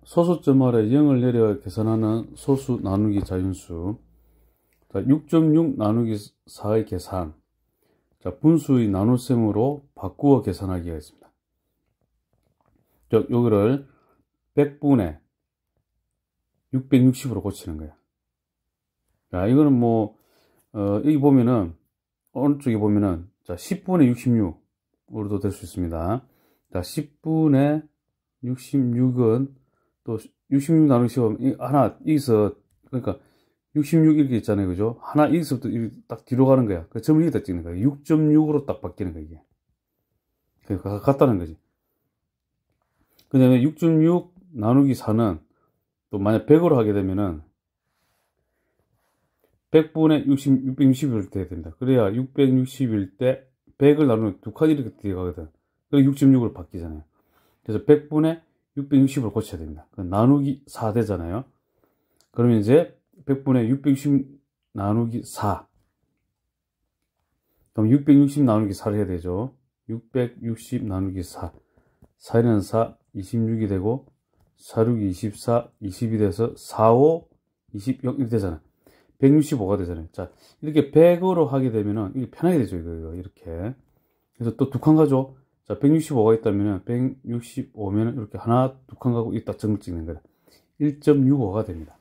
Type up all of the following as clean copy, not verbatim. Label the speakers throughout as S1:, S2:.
S1: 소수점 아래 0을 내려 계산하는 소수 나누기 자연수. 자, 6.6 나누기 4의 계산. 자, 분수의 나눗셈으로 바꾸어 계산하기가 있습니다. 여기를 100분의 660으로 고치는 거야. 자, 이거는 뭐, 여기 보면은, 오른쪽에 보면은, 자, 10분의 66으로도 될 수 있습니다. 자, 10분의 66은 또 66 나누기 10은 하나, 여기서, 그러니까 66 이렇게 있잖아요. 그죠? 하나, 여기서부터 딱 뒤로 가는 거야. 그 점을 여기다 찍는 거야. 6.6으로 딱 바뀌는 거야, 이게. 그러니까 같다는 거지. 그 다음에 6.6 나누기 4는 또 만약 100으로 하게 되면은 100분의 660일 때 됩니다. 그래야 660일 때 100을 나누면 두 칸이 이렇게 들어가거든. 그리고 6.6으로 바뀌잖아요. 그래서 100분의 660으로 고쳐야 됩니다. 나누기 4 되잖아요. 그러면 이제 100분의 660 나누기 4. 그럼 660 나누기 4를 해야 되죠. 660 나누기 4. 4에는 4, 26이 되고, 4, 6, 24, 20이 돼서 4, 5, 20, 0, 이렇게 되잖아요. 165가 되잖아요. 자, 이렇게 100으로 하게 되면은, 이게 편하게 되죠, 이거, 이렇게. 그래서 또 두 칸 가죠. 자, 165가 있다면은, 165면은 이렇게 하나, 두 칸 가고, 이딱 점을 찍는 거다. 1.65가 됩니다.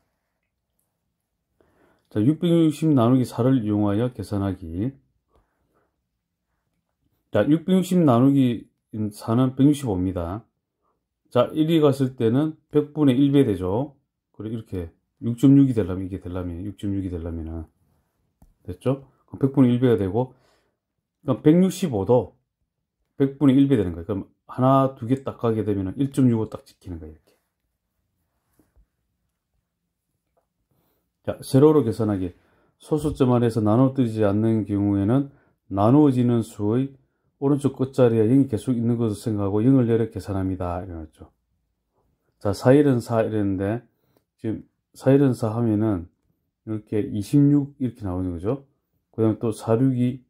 S1: 자, 660 나누기 4를 이용하여 계산하기. 자, 660 나누기 4는 165입니다. 자, 1이 갔을 때는 100분의 1배 되죠. 그래, 이렇게 6.6이 되려면, 이게 되려면, 6.6이 되려면은. 됐죠? 그럼 100분의 1배가 되고, 그럼 165도 100분의 1배 되는 거예요. 그럼 하나, 두 개 딱 가게 되면은 1.65 딱 지키는 거예요, 이렇게. 자, 세로로 계산하기. 소수점 안에서 나눠뜨리지 않는 경우에는 나누어지는 수의 오른쪽 끝자리에 0이 계속 있는 것으로 생각하고 0을 내려 계산합니다. 이래놨죠. 자, 4일은 4 이랬는데, 지금 4일은 4 하면은 이렇게 26 이렇게 나오는 거죠. 그 다음에 또 4, 6이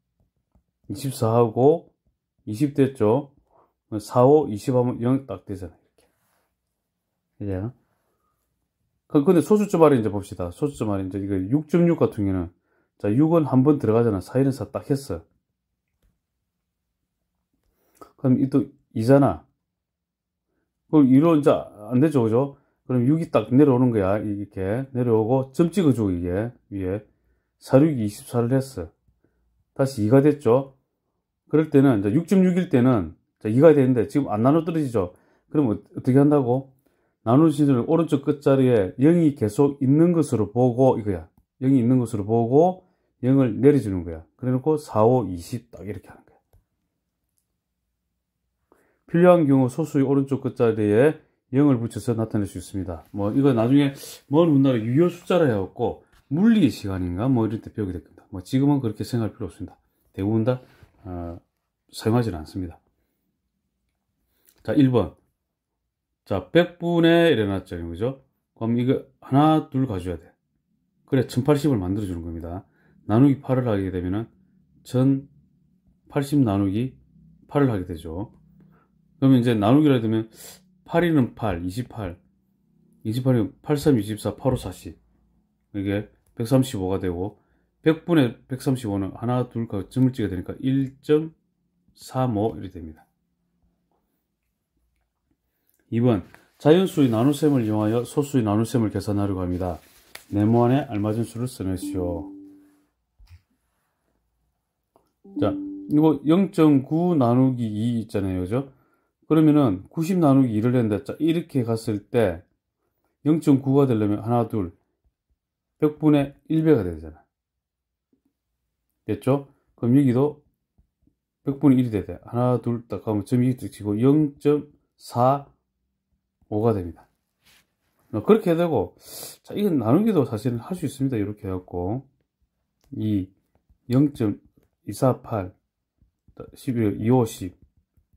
S1: 24하고 20 됐죠. 4, 5, 20 하면 0 딱 되잖아요. 이렇게. 그죠? 근데 소수점 아래 이제 봅시다. 소수점 아래 이제 이거 6.6 같은 경우는, 자, 6은 한 번 들어가잖아. 4일은 4 딱 했어. 그럼 이 또 2잖아. 그럼 2로 이제 안 되죠, 그죠? 그럼 6이 딱 내려오는 거야. 이렇게 내려오고 점 찍어주고, 이게 위에 4, 6이 24를 했어. 다시 2가 됐죠. 그럴 때는 이제 6.6일 때는 자, 2가 되는데 지금 안 나눠 떨어지죠. 그럼 어떻게 한다고? 나누시는 오른쪽 끝자리에 0이 계속 있는 것으로 보고, 이거야. 0이 있는 것으로 보고 0을 내려주는 거야. 그래 놓고 4, 5, 20 딱 이렇게 하는 거야. 필요한 경우 소수의 오른쪽 끝자리에 0을 붙여서 나타낼 수 있습니다. 뭐 이거 나중에 먼 훗날에 유효 숫자라 해갖고 물리 시간인가 뭐 이럴 때 배우게 될 겁니다. 뭐 지금은 그렇게 생각할 필요 없습니다. 대부분 다 사용하지는 않습니다. 자, 1번. 자, 100분의 이래놨죠, 그죠? 그럼 이거 하나, 둘 가져야 돼. 그래, 1080을 만들어주는 겁니다. 나누기 8을 하게 되면은 1080 나누기 8을 하게 되죠. 그러면 이제 나누기를 되면 8이는 8, 28, 28이면 83, 24, 85, 40. 이게 135가 되고 100분의 135는 하나, 둘 가 점을 찍어야 되니까 1.35 이렇게 됩니다. 2번. 자연수의 나눗셈을 이용하여 소수의 나눗셈을 계산하려고 합니다. 네모안에 알맞은 수를 써내시오. 자, 이거 0.9 나누기 2 있잖아요, 그죠? 그러면은 90 나누기 2를 했는데, 자, 이렇게 갔을 때 0.9가 되려면 하나, 둘, 100분의 1배가 되잖아. 됐죠? 그럼 여기도 100분의 1이 돼야 돼. 하나, 둘, 딱 가면 점이 치고 0.45가 됩니다. 그렇게 되고, 자, 이건 나누기도 사실은 할 수 있습니다. 이렇게 해갖고, 0.248, 11, 25, 10,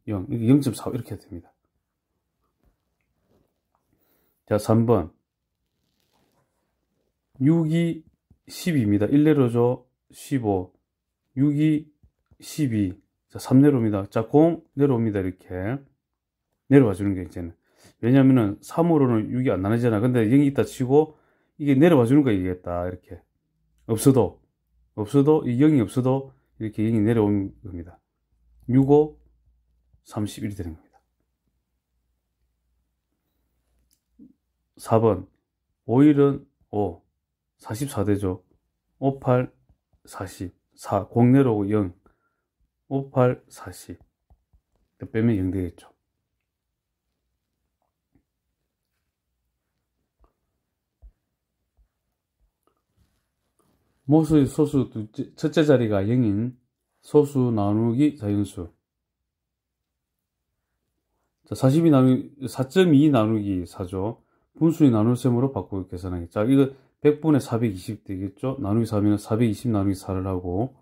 S1: 0, 0.45 이렇게 됩니다. 자, 3번. 6이 12입니다. 1 내려줘, 15. 6이 12. 자, 3 내려옵니다. 자, 0 내려옵니다. 이렇게. 내려와 주는 게 이제는. 왜냐면은 3으로는 6이 안 나눠지잖아. 근데 0이 있다 치고 이게 내려와 주는 거야, 이게 딱 이렇게. 없어도 이 0이 없어도 이렇게 0이 내려오는 겁니다. 6, 5, 31이 되는 겁니다. 4번 5일은 5, 44 되죠. 5, 8, 40, 4, 0 내려오고 0, 5, 8, 40 빼면 0 되겠죠. 모수의 소수 첫째 자리가 0인 소수 나누기 자연수. 자, 4.2 나누기 4죠. 분수의 나눗셈으로 바꾸고 계산하기. 자, 이거 100분의 420 되겠죠? 나누기 4면 420 나누기 4를 하고,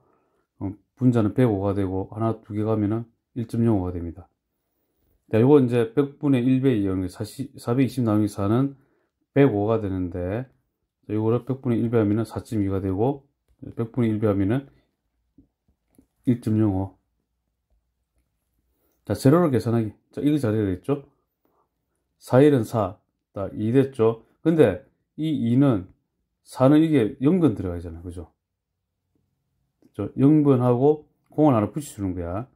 S1: 분자는 105가 되고, 하나, 두 개 가면은 1.05가 됩니다. 자, 이거 이제 100분의 1배 이하는 420 나누기 4는 105가 되는데, 이거를 100분의 1배 하면은 4.2가 되고, 100분의 1배 하면은 1.05. 자, 세로로 계산하기. 자, 이거 잘 되겠죠? 4일은 4. 딱 2 됐죠? 근데 이 2는 4는 이게 0번 들어가잖아. 그죠? 0번하고 공을 하나 붙여주는 거야.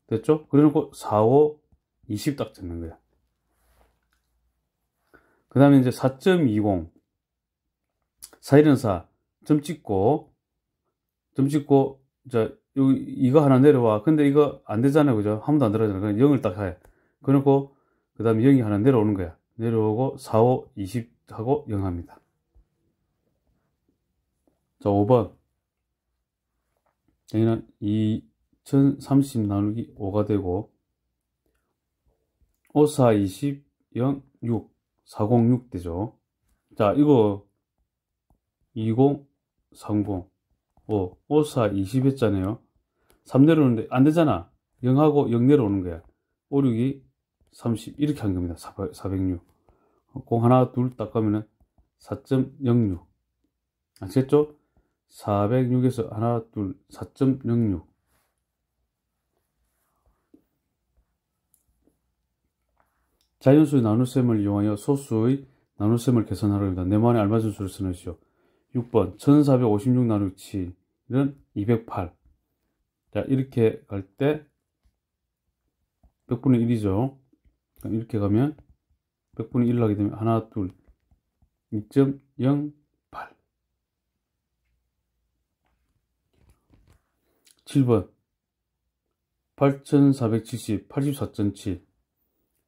S1: 됐죠? 그래 놓고 4, 5, 20 딱 잡는 거야. 그 다음에 이제 4.20. 4일은 4. 점 찍고, 자, 여기 이거 하나 내려와. 근데 이거 안 되잖아요. 그죠? 한 번도 안 들어가잖아. 그냥 0을 딱 해. 그래놓고, 그 다음에 0이 하나 내려오는 거야. 내려오고, 4, 5, 20 하고 0 합니다. 자, 5번. 여기는 2030 나누기 5가 되고, 5, 4, 20, 0, 6. 406 되죠. 자, 이거 20, 30, 5, 5, 4, 20 했잖아요. 3 내려오는데 안 되잖아. 0하고 0 내려오는 거야. 5, 6이 30 이렇게 한 겁니다. 406. 공 하나 둘 딱 가면은 4.06. 아시겠죠? 406에서 하나 둘 4.06. 자연수의 나눗셈을 이용하여 소수의 나눗셈을 계산하려 합니다. 네모안에 알맞은 수를 써넣으시오. 6번 1456 나누기 7은 208. 자, 이렇게 갈 때 100분의 1이죠. 이렇게 가면 100분의 1을 하게 되면 하나, 둘, 2.08. 7번 8470, 84.7.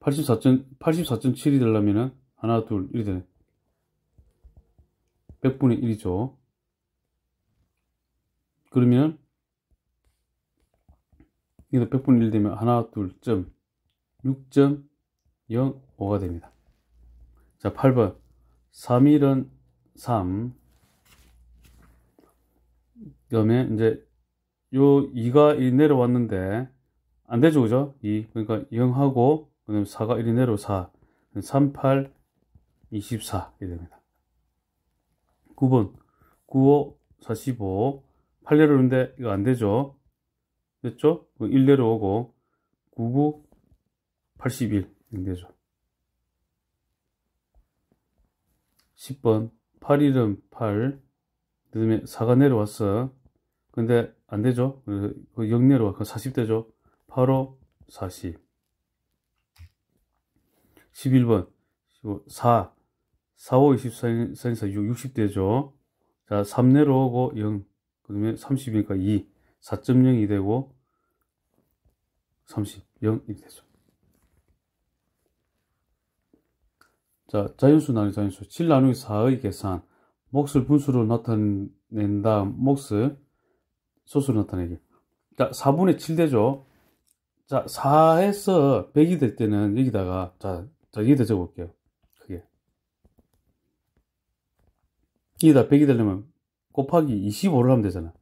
S1: 84.7이 되려면은 하나, 둘, 이렇게 되네. 100분의 1이죠. 그러면 이거 100분의 1 되면 하나, 둘, 6.05가 됩니다. 자, 8번 3일은 3. 그 다음에 이제 요 2가 1 내려왔는데 안 되죠, 그죠? 2. 그러니까 0하고 그 다음에 4가 1이 내려 4. 3, 8, 24 이렇게 됩니다. 9번 95, 45. 8 내려오는데 이거 안 되죠? 됐죠? 1 내려오고 99, 81 이렇게 되죠. 10번 8일은 8. 그 다음에 4가 내려왔어. 근데 안 되죠? 0 내려와. 40 되죠? 8, 5, 40. 11번 4, 5, 24, 6, 60 되죠? 자, 3 내려오고 0. 그 다음에 30이니까 2. 4.02 되고 30, 0 이렇게 되죠. 자, 자연수 나누기 자연수. 7 나누기 4의 계산. 몫을 분수로 나타낸 다음 몫을 소수로 나타내기. 자, 4분의 7 되죠? 자, 4에서 100이 될 때는 여기다가, 자, 여기다 적어볼게요. 크게. 여기다 100이 되려면 곱하기 25를 하면 되잖아.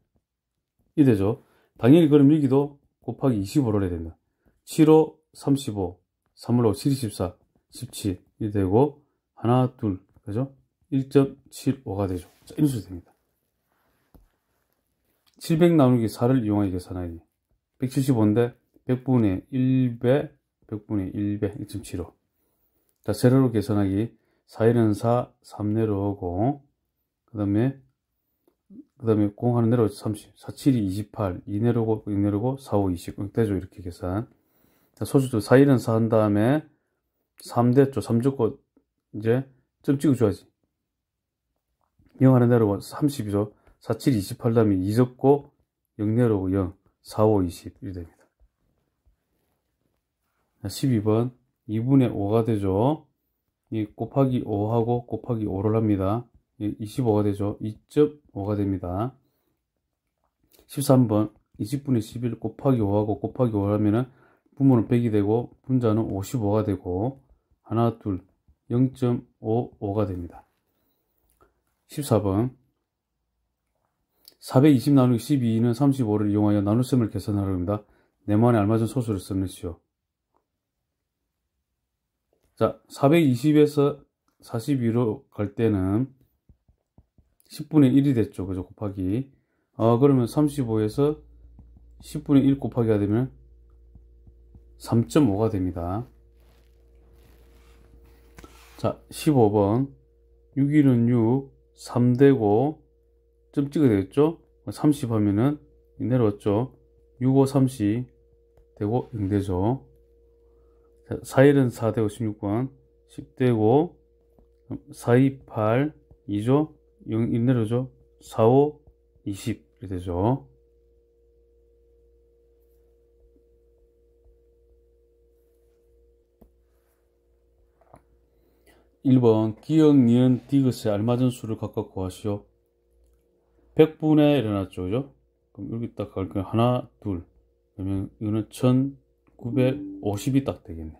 S1: 이 되죠? 당연히 그럼 여기도 곱하기 25를 해야 된다. 7, 5, 35, 3, 5, 7, 24, 17. 이 되고, 하나, 둘, 그죠? 1.75가 되죠. 자, 이런 식으로 됩니다. 700 나누기 4를 이용하여 계산하기. 175인데 100분의 1배, 100분의 1배, 1.75. 자, 세로로 계산하기. 4, 1은 4, 3 내려오고, 그 다음에 0 하나 내려오죠. 30. 4, 7이 28. 2 내려오고, 6 내려오고, 4, 5, 20. 떼죠. 이렇게 계산. 자, 소수점 4, 1은 4 한 다음에 3 됐죠. 3 줬고, 이제 점 찍어줘야지. 0 하나 내려오고, 30이죠. 4, 7, 28 다음에 2 접고, 0 내려오고, 0. 4, 5, 20. 이렇게 됩니다. 12번. 2분의 5가 되죠. 이 곱하기 5하고 곱하기 5를 합니다. 25가 되죠. 2.5가 됩니다. 13번 20분의 11 곱하기 5하고 곱하기 5를 하면은 분모는 100이 되고 분자는 55가 되고 하나 둘 0.55가 됩니다. 14번 420 나누기 12는 35를 이용하여 나눗셈을 계산하려 합니다. 네모안에 알맞은 소수를 써내시오. 자, 420에서 42로 갈 때는 10분의 1이 됐죠. 그죠? 곱하기. 그러면 35에서 10분의 1 곱하기가 되면 3.5가 됩니다. 자, 15번. 6일은 6, 3 되고, 점 찍어야 되겠죠? 30 하면은 내려왔죠. 6, 5, 30 되고 0 되죠. 4일은 4 되고 16번 10 되고 4, 2, 8 2죠 0, 1 내려오죠 4, 5, 20 이렇게 되죠. (1번) 기역, 니은, 디귿에 알맞은 수를 각각 구하시오. 100분의 일어났죠. 그죠? 그럼 여기 딱 갈게요. 하나 둘 그러면 이거는 1950이 딱 되겠네.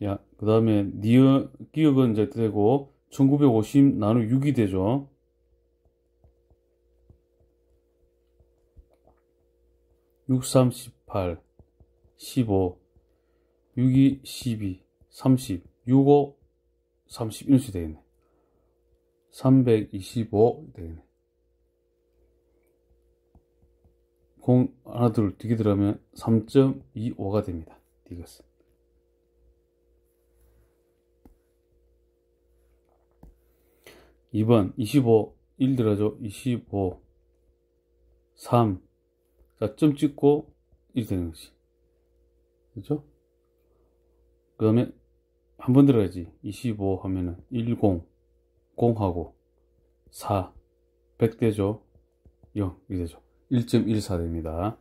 S1: 야, 그 다음에 니은, 기역은 이제 되고 1950 나누 6이 되죠. (6, 3, 18) 15 (6, 2, 12) 30 (6, 5, 30) 이렇게 되겠네. 325 되겠네. 0 하나 둘 두 개 들어가면 3.25가 됩니다. 디귿은. 2번 25 1 들어가죠. 25 3 자, 점 찍고 1 되는 거지. 그렇죠? 그 다음에 한 번 들어가야지. 25 하면은 10 0하고 4 100 되죠. 0 이렇게 되죠. 1.14 됩니다.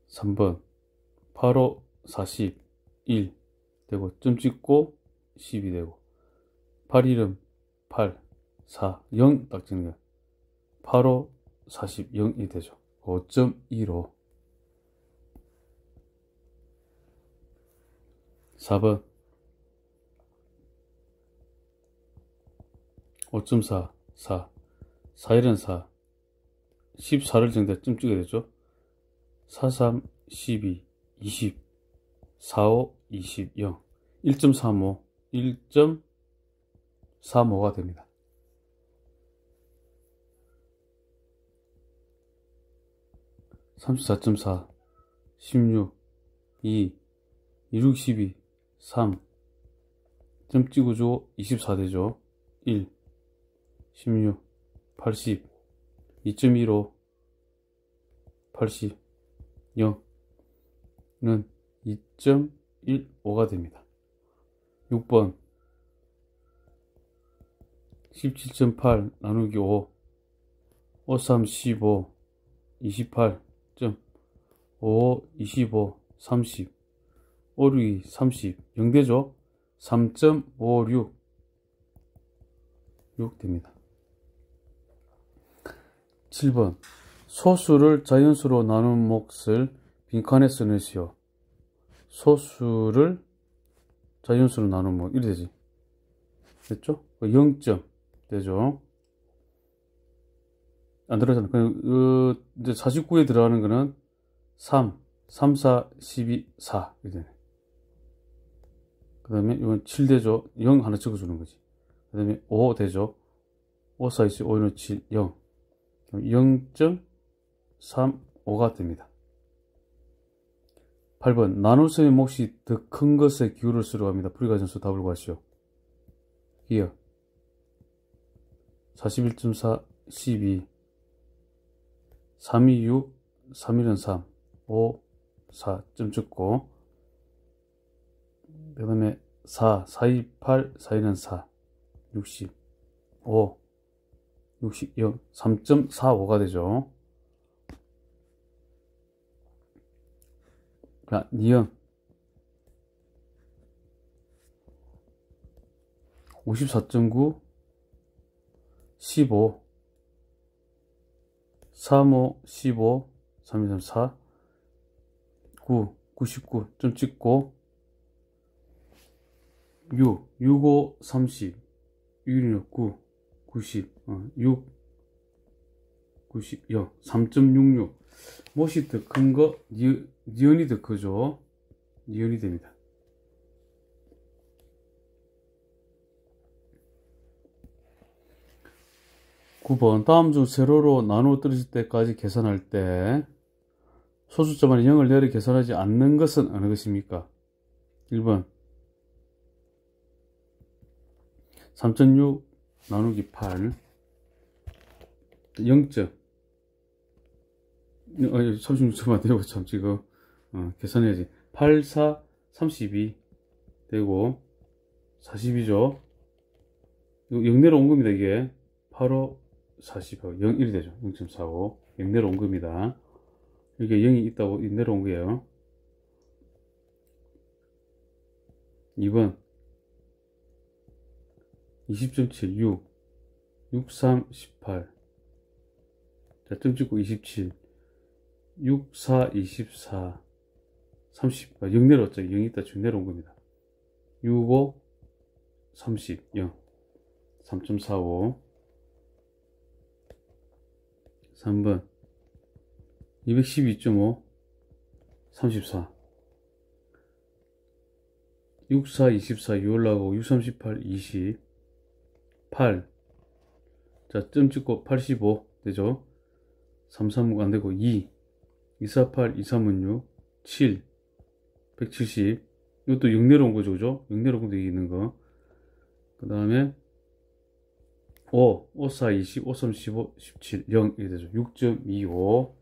S1: 3번 8, 5, 40 1 되고 점 찍고 12 되고 8, 1은 8 4 0 딱 찍는 거야. 8, 5, 40 0이 되죠. 5.15 4번 5.4 4 4일은 4 14를 정도 점 찍어야 되죠. 4, 3 12 20 4, 5 20 0 1.35 1.35가 됩니다. 34.4 16 2 26 12 3 점 찍어주고 24 되죠. 1 16 80 2.15 80 0는 2.15가 됩니다. 6번 17.8 나누기 5 5, 3, 15 28 5, 25 30 5, 6, 30 0 되죠. 3.56 6 됩니다. 7번 소수를 자연수로 나눈 몫을 빈칸에 써내시오. 소수를 자연수로 나눈 몫 이래 되지. 됐죠? 0점 되죠. 안 들어가잖아. 이제 49에 들어가는 거는 3, 3, 4, 12, 4 이렇게 되네. 그 다음에 이건 7 되죠. 0 하나 적어주는 거지. 그 다음에 5 되죠. 5, 4, 20, 5, 7, 0. 0.35가 됩니다. 8번 나눗셈의 몫이 더 큰 것에 기울을 쓰려고 합니다. 불가전수 답을 구하시오. 이어 41.4 12 3이 6 3일은 3 5 4 점 찍고 그 다음에 4 4이 8 4일은 4 60 5 60 0 3.45가 되죠. 자, 니은 54.9 15 35 15 3 2 3 4 9 99 좀 찍고 6 65 30 6 9 90 6 90 0 3.66 못이 더 큰 거 니은이 더 크죠. 니은이 됩니다. (9번) 다음 중 세로로 나누어 떨어질 때까지 계산할 때 소수점안에 0을 내려 계산하지 않는 것은 어느 것입니까? 1번 3.6 나누기 8 0점 36점 안 되고 참 지금 계산해야지. 8 4 32 되고 42죠. 이거 0내로 온 겁니다. 이게 8 5 40하고 0 1이 되죠. 0.45 0내로 온 겁니다. 이게 0이 있다고 내려온 거예요. 2번 20.7 6 63 18 자, 점 찍고 27 64 24 30 0 내려왔죠. 0 있다 쭉 내려온 겁니다. 65 30 0 3.45 3번 212.5 34 64 24 6 올라가고 6 38 20 8 자, 점 찍고 85 되죠. 335 안되고 2 248 236 6 7 170 이것도 0 내려온 거죠. 그죠? 0 내려온 것도 있는 거. 그 다음에 5 5 4 20 5 3 15 17 0 이렇게 되죠. 6.25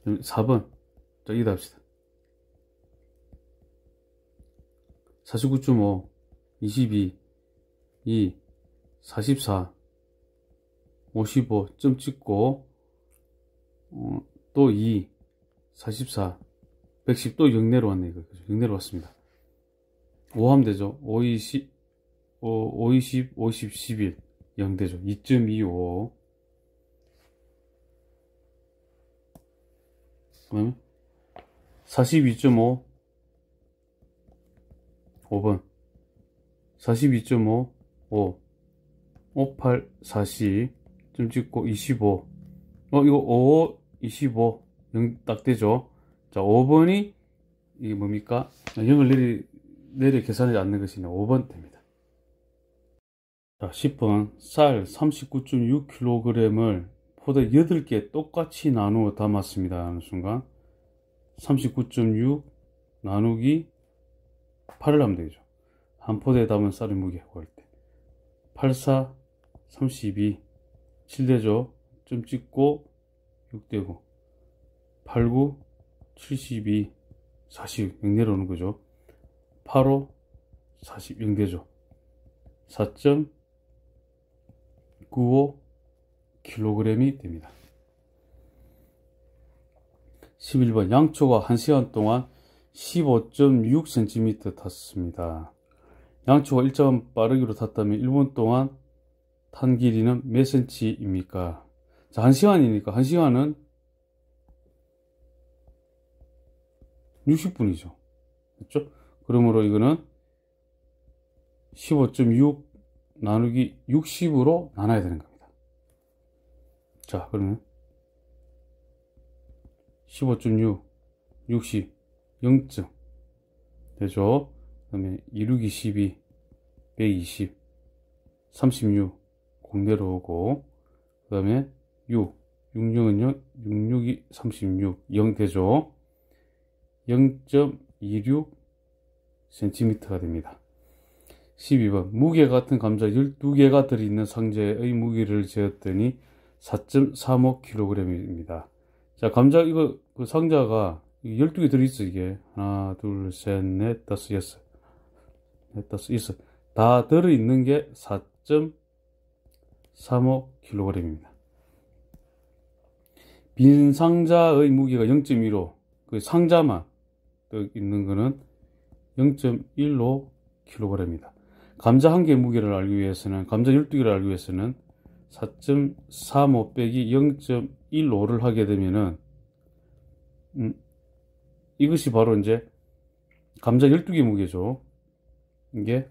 S1: 4번 자, 이거 합시다. 49.5 22 2 44 55 점 찍고 또 2 44 110 또 0 내려왔네. 이거 0 내려왔습니다. 5 하면 되죠. 5 20 5 20 50 11 0 되죠. 2.25 그다음에 42.5 5번 42.5 5 58 40 점 찍고 25 이거 55 25 0 딱 되죠. 자, 5번이 이게 뭡니까? 0을 내려 계산하지 않는 것이네. 5번 됩니다. 자, 10번 쌀 39.6kg을 포대 8개 똑같이 나누어 담았습니다 하는 순간 39.6 나누기 8을 하면 되죠. 한 포대에 담은 쌀의 무게 구할 때 84 32 7 되죠. 점 찍고 6 되고 89 72 40 0 내려오는 거죠. 85 40 0 되죠. 4.95 kg이 됩니다. 11번 양초가 1시간 동안 15.6cm 탔습니다. 양초가 일정한 빠르기로 탔다면 1분 동안 탄 길이는 몇 cm입니까? 자, 1시간이니까 1시간은 60분이죠. 그렇죠? 그러므로 이거는 15.6 나누기 60으로 나눠야 되는 겁니다. 자, 그러면 15.6 60 0점 되죠. 그 다음에 262 12 120 36 공대로 오고 그 다음에 6 66은요, 66이 36, 0 되죠. 0.26cm가 됩니다. 12번. 무게 같은 감자 12개가 들어있는 상자의 무게를 재었더니 4.35kg입니다. 자, 감자, 이거, 그 상자가 12개 들어있어, 이게. 하나, 둘, 셋, 넷, 다섯, 여섯. 넷, 다섯, 여섯. 다 들어있는 게 4.35kg입니다. 빈 상자의 무게가 0.15, 그 상자만 있는 거는 0.15kg입니다. 감자 한 개 무게를 알기 위해서는, 감자 12개를 알기 위해서는 4.35 빼기 0.15를 하게 되면은, 이것이 바로 이제 감자 12개 무게죠. 이게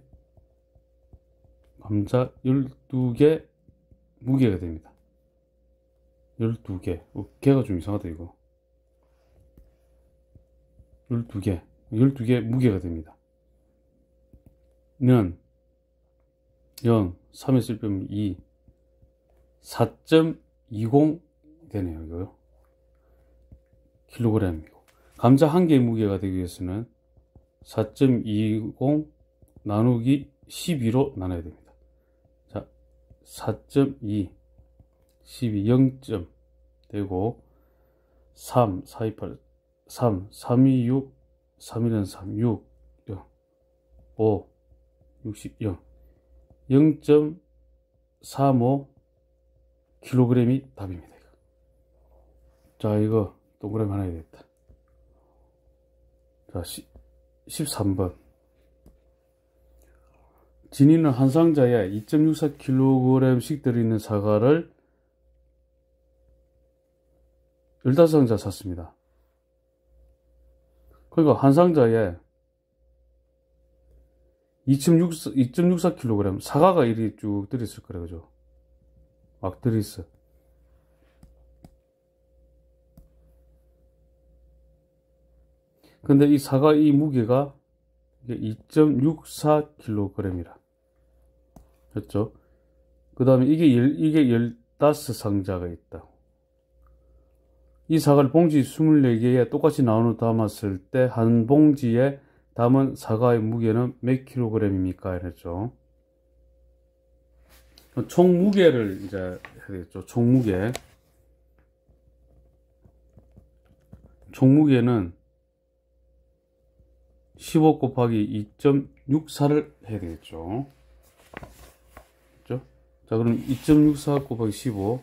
S1: 감자 12개 무게가 됩니다. 12개. 개가 좀 이상하다, 이거. 12개 무게가 됩니다. 는 0, 3에서 1 빼면 2, 4.20 되네요, 이거요. 킬로그램이고. 감자 한 개의 무게가 되기 위해서는 4.20 나누기 12로 나눠야 됩니다. 자, 4.2, 12, 0점 되고, 3, 4, 2, 8, 3, 3, 2, 6, 3, 1은 3, 6, 0, 5, 60, 0. 0.35kg이 답입니다. 자, 이거 동그라미 하나 해야겠다. 자, 13번. 진이는 한 상자에 2.64kg씩 들어있는 사과를 15상자 샀습니다. 그러니까 한 상자에 2.64kg 사과가 이리 쭉 들어있을 거라, 그죠? 막 들어있어. 근데 이 사과 이 무게가 2.64kg이라 했죠. 그 다음에 이게 15상자가 있다. 이 사과를 봉지 24개에 똑같이 나눠 담았을 때 한 봉지에 담은 사과의 무게는 몇 킬로그램입니까? 이랬죠. 총 무게를 이제 해야 되겠죠. 총 무게는 15 곱하기 2.64를 해야 되겠죠. 그렇죠? 자, 그럼 2.64 곱하기 15.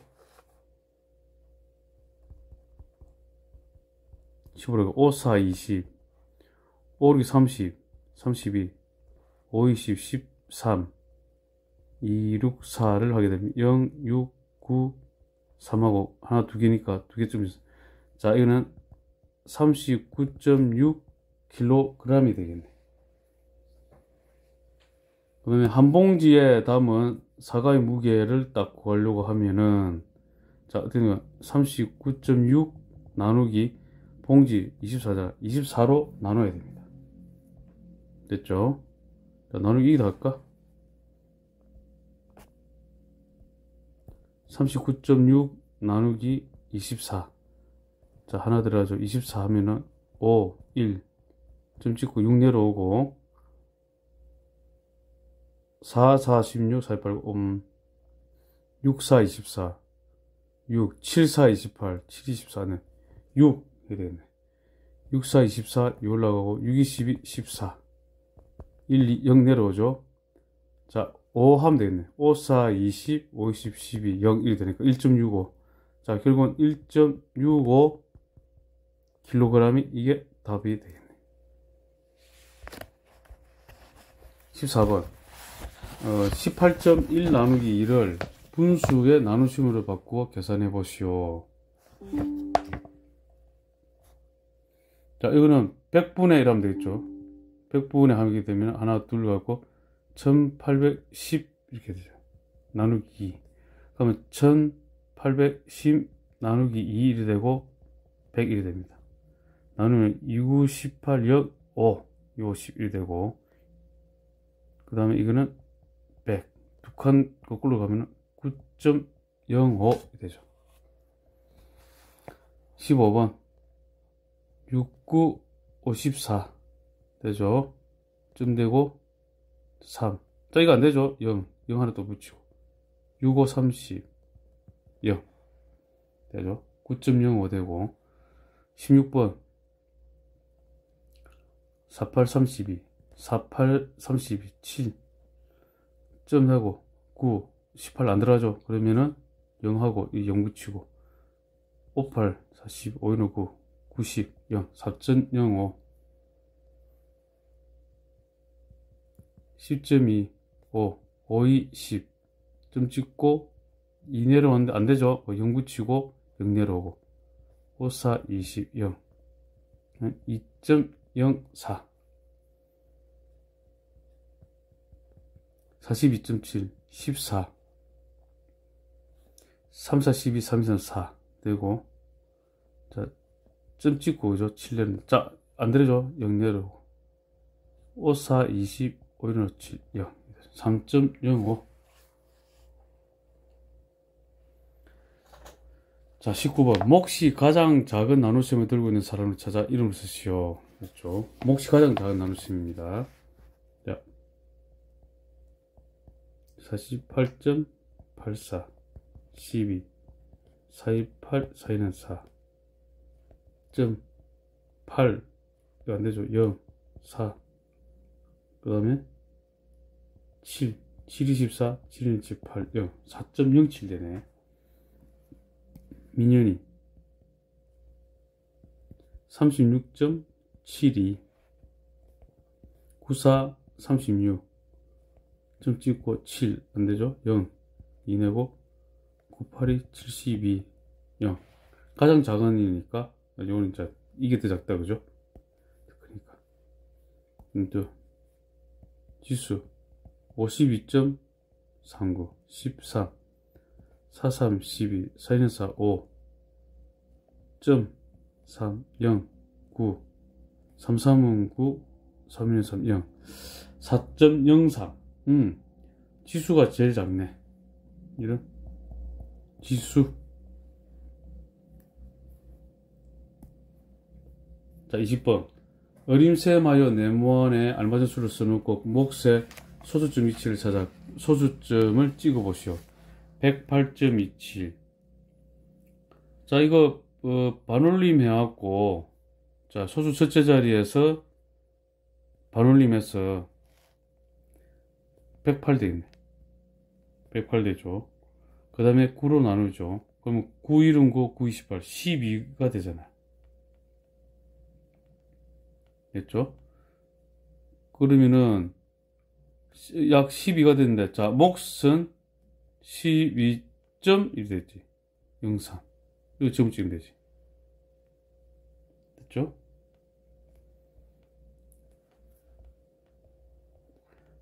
S1: 15로 5, 4, 20. 5, 6, 30. 32. 5, 20, 13. 2, 6, 4를 하게 되면 0, 6, 9, 3하고 하나 두 개니까 두 개쯤 있어. 자, 이거는 39.6kg이 되겠네. 그러면 한 봉지에 담은 사과의 무게를 딱 구하려고 하면은, 자, 어떻게 39.6 나누기 봉지 24잖아. 24로 나눠야 됩니다. 됐죠? 자, 나누기 2도 할까? 39.6 나누기 24. 자, 하나 들어가죠. 24 하면은 5, 1, 점 찍고 6 내려오고, 4, 4, 16, 4, 8, 6, 4, 24, 6, 7, 4, 28, 7, 24는 6 해야 되겠네. 6, 4, 24, 6 올라가고, 6, 22, 14, 1, 2, 0 내려오죠. 자, 5 하면 되겠네. 5, 4, 20, 5, 20, 12, 0, 1 되니까 1.65. 자, 결국은 1.65kg이 이게 답이 되겠네. 14번. 18.1 나누기 2를 분수의 나누심으로 바꾸어 계산해 보시오. 자, 이거는 100분의 1 하면 되겠죠. 100분의 하게 되면 하나, 둘 갖고 1810 이렇게 되죠. 나누기 2. 그러면 1810 나누기 2 1이 되고 101이 됩니다. 나누면 29, 18, 0, 5. 51이 되고, 그 다음에 이거는 100. 두 칸 거꾸로 가면 9.05 되죠. 15번 69, 54 되죠. 쯤 되고 3. 자, 이거 안 되죠. 0. 0 하나 더 붙이고 65, 30 0 되죠. 9.05 되고 16번 48, 32 48, 32 7 점 하고 9 18 안 들어가죠. 그러면은 0하고 이 0 붙이고 58 40 5 9 90 0 4.05 10.2 5 5, 10 점 찍고 2 내려오는데 안 되죠. 0 붙이고 0 내려오고 5, 4, 20 0 2.04 42.7 14 3, 4, 12 3, 2, 4 되고 자, 점 찍고 그죠? 7 내려 자, 안 되죠? 0 내려오고 5, 4, 20 5, 1, 7 0 3.05 자, 19번 몫이 가장 작은 나눗셈을 들고 있는 사람을 찾아 이름을 쓰시오. 그렇죠? 몫이 가장 작은 나눗셈입니다. 자, 48.84 12 428 4는 4 8 이거 안되죠. 0 4 그 다음에 7 7 24 7 1 8 0 4.07 되네. 민현이 36.72 94 36 점 찍고 7 안되죠. 0 2 내고 982 72 0 가장 작은 이니까 이거는 이제 이게 더 작다 그죠. 그러니까 또 지수 52.39 13 43 12 4는 4 5 점 3 0 9 33은 9 3은 3 0 4.03 지수가 제일 작네. 이런 지수. 자, 20번 어림셈하여 네모안에 알맞은 수를 써놓고 몫의 소수점 위치를 찾아 소수점을 찍어 보시오. 108.27 자, 이거 반올림 해갖고 자, 소수 첫째 자리에서 반올림해서 108 되겠네. 108 되죠. 그 다음에 9로 나누죠. 그러면 9, 1은 9, 9, 28, 12가 되잖아요. 됐죠? 그러면은 약 12가 됐는데, 자, 몫은 12.1 됐지. 03. 이거 지금 찍으면 되지. 됐죠?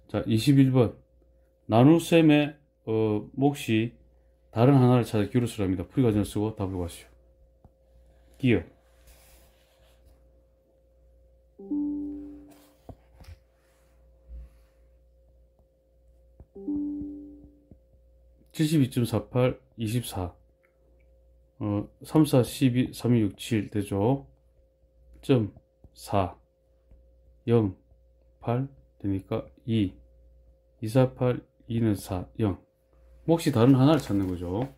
S1: 자, 21번. 나눗셈의 몫이 다른 하나를 찾아 기호를 쓰랍니다. 풀이 과정을 쓰고 답을 구하시오. 기호 72.48 24 3, 4, 12, 3, 2, 6, 7 되죠. 점 4 0 8 되니까 2 2, 4, 8 2는 4 0 몫이 다른 하나를 찾는 거죠.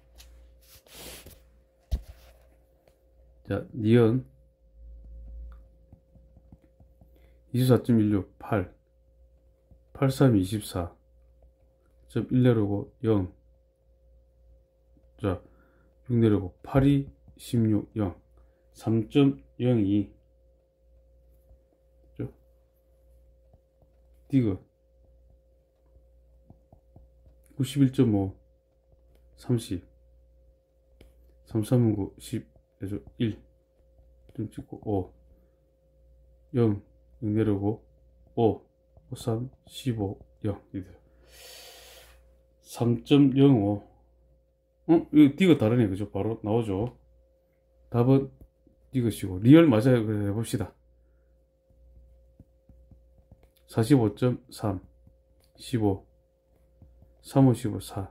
S1: 자, 니은 24.16 8 83 24 점 1 내려오고 0 자, 6 내려오고 82 16 0 3.02 디귿 91.5 30 33은 9 10 1 좀 찍고 5 0 6 내려오고 5 5 3 15 0 3.05 이거 디귿 다르네 그죠. 바로 나오죠. 답은 디귿이고 리얼 맞아요. 그래 해봅시다. 45.3 15 3, 5, 15 4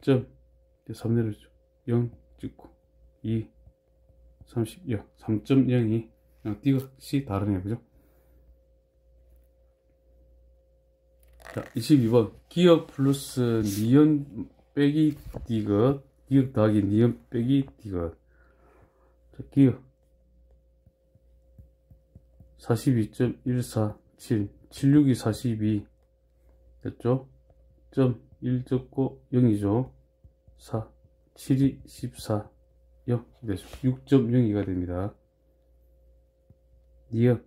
S1: 점 3 내려줘. 0 찍고 2 30, 3.02. 디귿이 다르네요. 그죠? 자, 22번. 기역 플러스 니은 빼기 디귿. 기역 더하기 니은 빼기 디귿. 자, 기역 42.147. 76이 42. 됐죠? 점 1 적고 0이죠. 4, 7이 14, 0 되죠. 6.02가 됩니다. 니은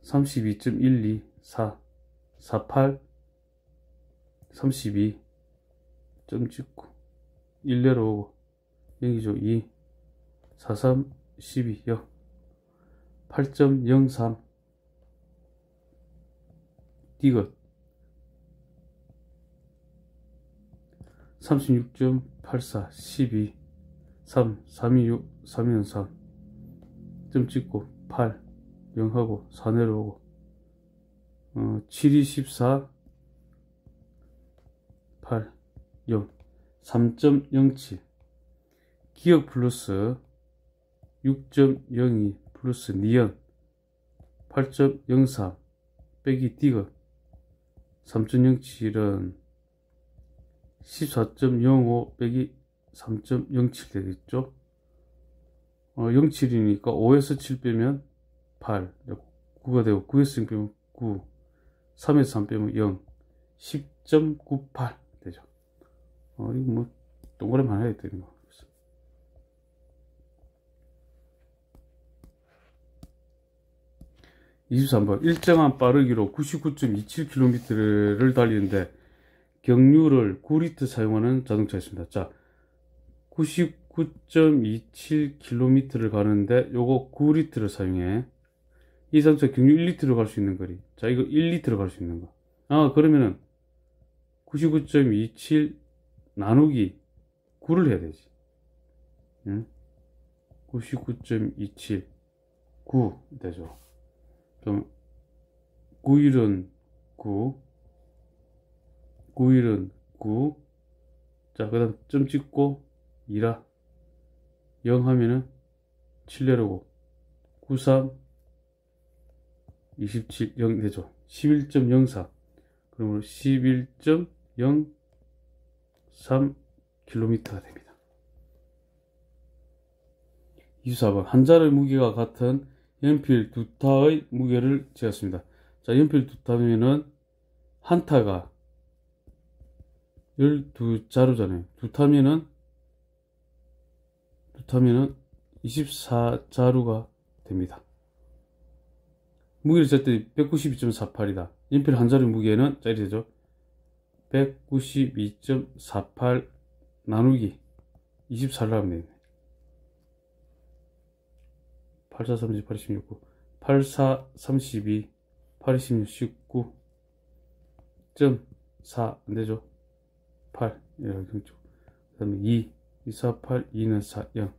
S1: 32.12, 4, 48, 32, 점 찍고 1 내려오고 0이죠. 2, 43, 12, 0, 8.03 디귿 36.84 12 3 326 3은 3 점 찍고 8 0하고 4 내려오고 7이 14 8 0 3.07 기역 플러스 6.02 플러스 니은 8.03 빼기 디귿 3.07은 14.05 빼기 3.07 되겠죠. 07이니까 5에서 7 빼면 8, 9가 되고 9에서 0 빼면 9, 3에서 3 빼면 0, 10.98 되죠. 이거 뭐 동그라미 해야 되는 거. 23번. 일정한 빠르기로 99.27km를 달리는데 경유를 9리터 사용하는 자동차였습니다. 자, 99.27km를 가는데 요거 9리터를 사용해. 이 자동차 경유 1리터로 갈 수 있는 거리. 자, 이거 1리터로 갈 수 있는 거. 그러면은 99.27 나누기 9를 해야 되지. 응? 99.27 9 되죠. 그럼 9일은 9, 9일은 9. 자, 그 다음 점 찍고 2라 0 하면은 7 내려오고 93 27 0 되죠. 11.04 그러므로 11.03km가 됩니다. 24번. 한 자의 무게가 같은 연필 두 타의 무게를 재었습니다. 자, 연필 두 타면은 한 타가 12자루잖아요. 두 타면은 24자루가 됩니다. 무게를 잴 때 192.48이다. 연필 한 자루 무게는 자, 이렇게 되죠. 192.48 나누기 24를 하면 됩니다. 84, 30, 8, 16, 84, 32, 8, 16, 19, 점 4, 안 되죠? 8, 이렇게 그 다음에 2, 2, 4, 8, 2는 4, 0,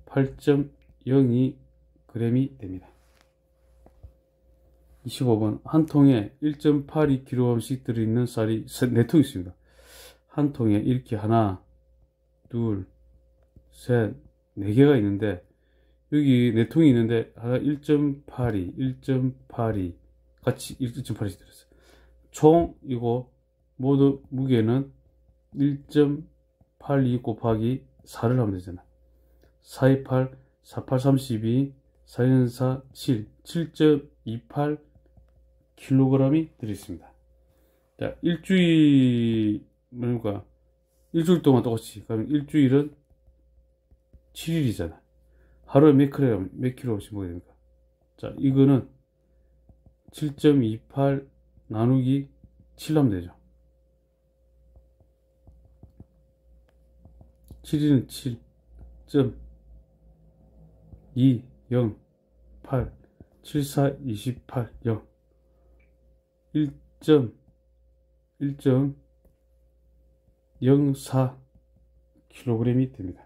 S1: 8.02g이 됩니다. 25번. 한 통에 1.82kg씩 들어있는 쌀이 4통 있습니다. 한 통에 이렇게 하나, 둘, 셋, 4개가 있는데, 여기 4통이 있는데 하나 1.82, 1.82 같이 1.82씩 들었어요. 총 이거 모두 무게는 1.82 곱하기 4를 하면 되잖아. 4, 2, 8, 4, 8, 32, 4, 1, 4, 7, 7.28kg이 들어있습니다. 자, 일주일, 그러니까 일주일 동안 똑같이 그러면 일주일은 7일이잖아. 하루에 몇 킬로씩 먹어야 됩니까? 자, 이거는 7.28 나누기 7 하면 되죠. 7은 7.208 74 28 0 1.04kg이 됩니다.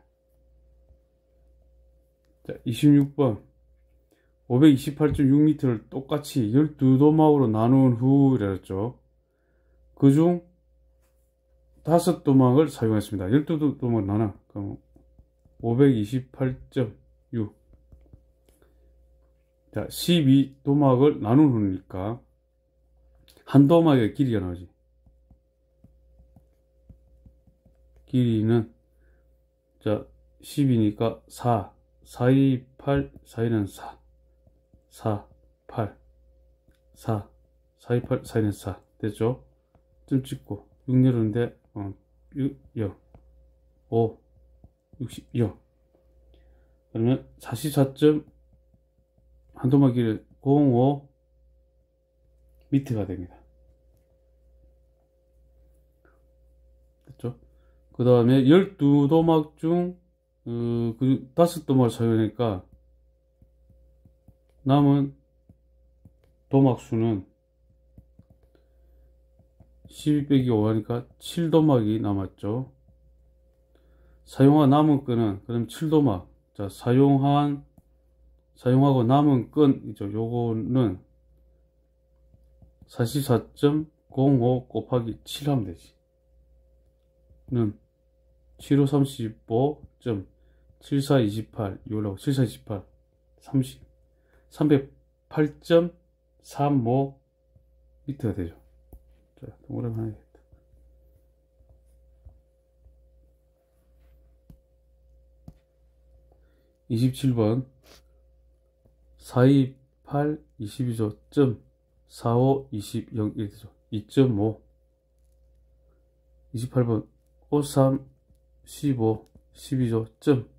S1: 자, 26번. 528.6m를 똑같이 12도막으로 나눈 후 이랬죠. 그중 5도막을 사용했습니다. 12도막 나눠. 그럼 528.6. 자, 12도막을 나누니까 한 도막의 길이가 나오지. 길이는 자 10이니까 4, 4, 2, 8, 4, 2는 4, 4, 8, 4, 4, 2, 8, 4, 2는 4 됐죠? 점 찍고 6 내려오는데 6, 0, 5, 60, 0 그러면 44점 한도막 길이 05 미터가 됩니다. 됐죠? 그 다음에 12도막 중 그 5도막을 사용하니까 남은 도막 수는 12 빼기 5 하니까 7도막이 남았죠. 사용한 남은 끈은 그럼 7도막. 자, 사용하고 남은 끈이죠. 요거는 44.05 곱하기 7 하면 되지. 는 75, 35.7428 이걸로 7428 30 308.35 미터가 되죠. 자, 동그라미 하나 해야겠다. 27번 428 22조 점 45 20 0 1 되죠. 2.5 28번 53 15 12조 점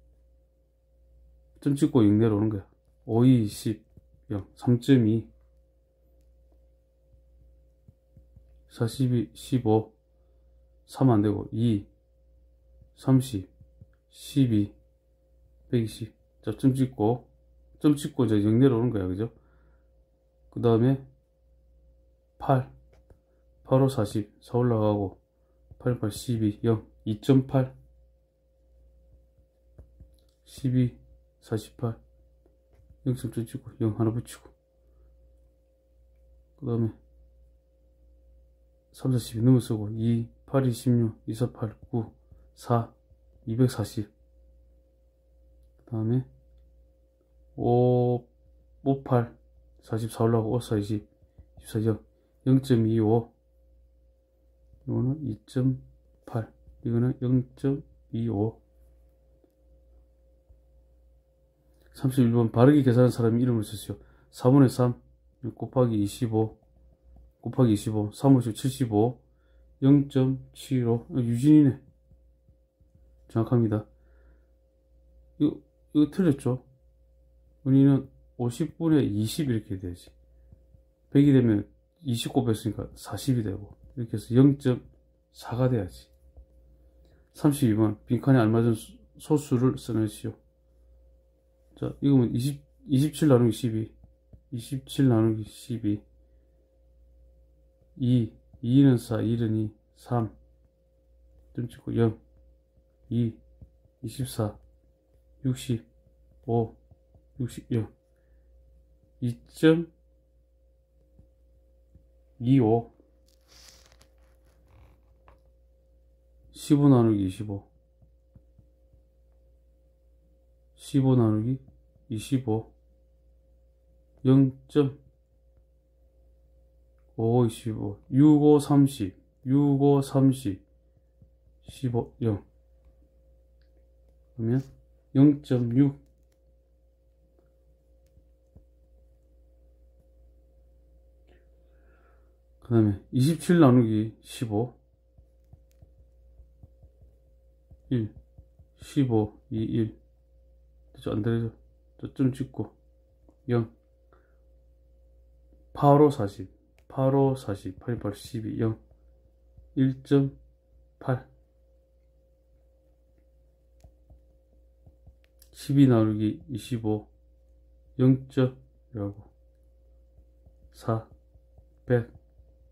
S1: 찍고 6 내려오는 거야. 52 10 0 3.2 42 15 3 안되고 2 30 12 120 자, 점 찍고 이제 0 내려오는 거야. 그죠? 그 다음에 8 85 40 4 올라가고 88 12 0 2.8 12 48 0점 찍고 0 하나 붙이고 그 다음에 3 4 12 넘어 쓰고 2 8 2 16 2 4 8 9 4 240 그 다음에 5 8 44 올라가고 5 4 20 24 0 0.25 이거는 2.8 이거는 0.25 31번 바르게 계산한 사람의 이름을 쓰세요. 4분의 3 곱하기 25 곱하기 25 350 75 0.75 유진이네. 정확합니다. 이거 틀렸죠? 은희는 50분의 20 이렇게 되지. 100이 되면 20 곱했으니까 40이 되고 이렇게 해서 0.4가 돼야지. 32번 빈칸에 알맞은 소수를 써내시오. 자, 이거면 27 나누기 12 27 나누기 12 2는 4 1은 2 3 점 찍고 0 2 24 60 5 60 0 2.25 15 나누기 25 15 나누기 25 0.55 25 65 30 65 30 15 0 그러면 0.6 그 다음에 27 나누기 15 1 15 2 1 그죠? 안 되죠? 점 찍고 0 85 40 85 40 88 12 0 1.8 12 나누기 25 0.이라고 4 100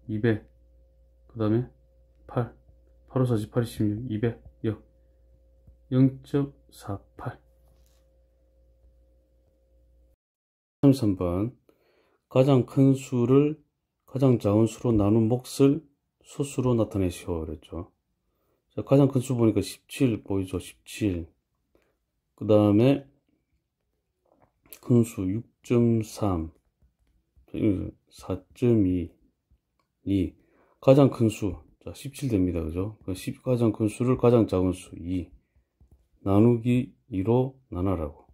S1: 200 그 다음에 8 85 40 86 200 0 0.48 33번 가장 큰 수를 가장 작은 수로 나눈 몫을 소수로 나타내시오 그랬죠. 자, 가장 큰 수 보니까 17 보이죠? 17. 그 다음에 큰 수 6.3, 4.2, 2. 가장 큰 수. 자, 17 됩니다. 그죠? 가장 큰 수를 가장 작은 수 2. 나누기 2로 나눠라고.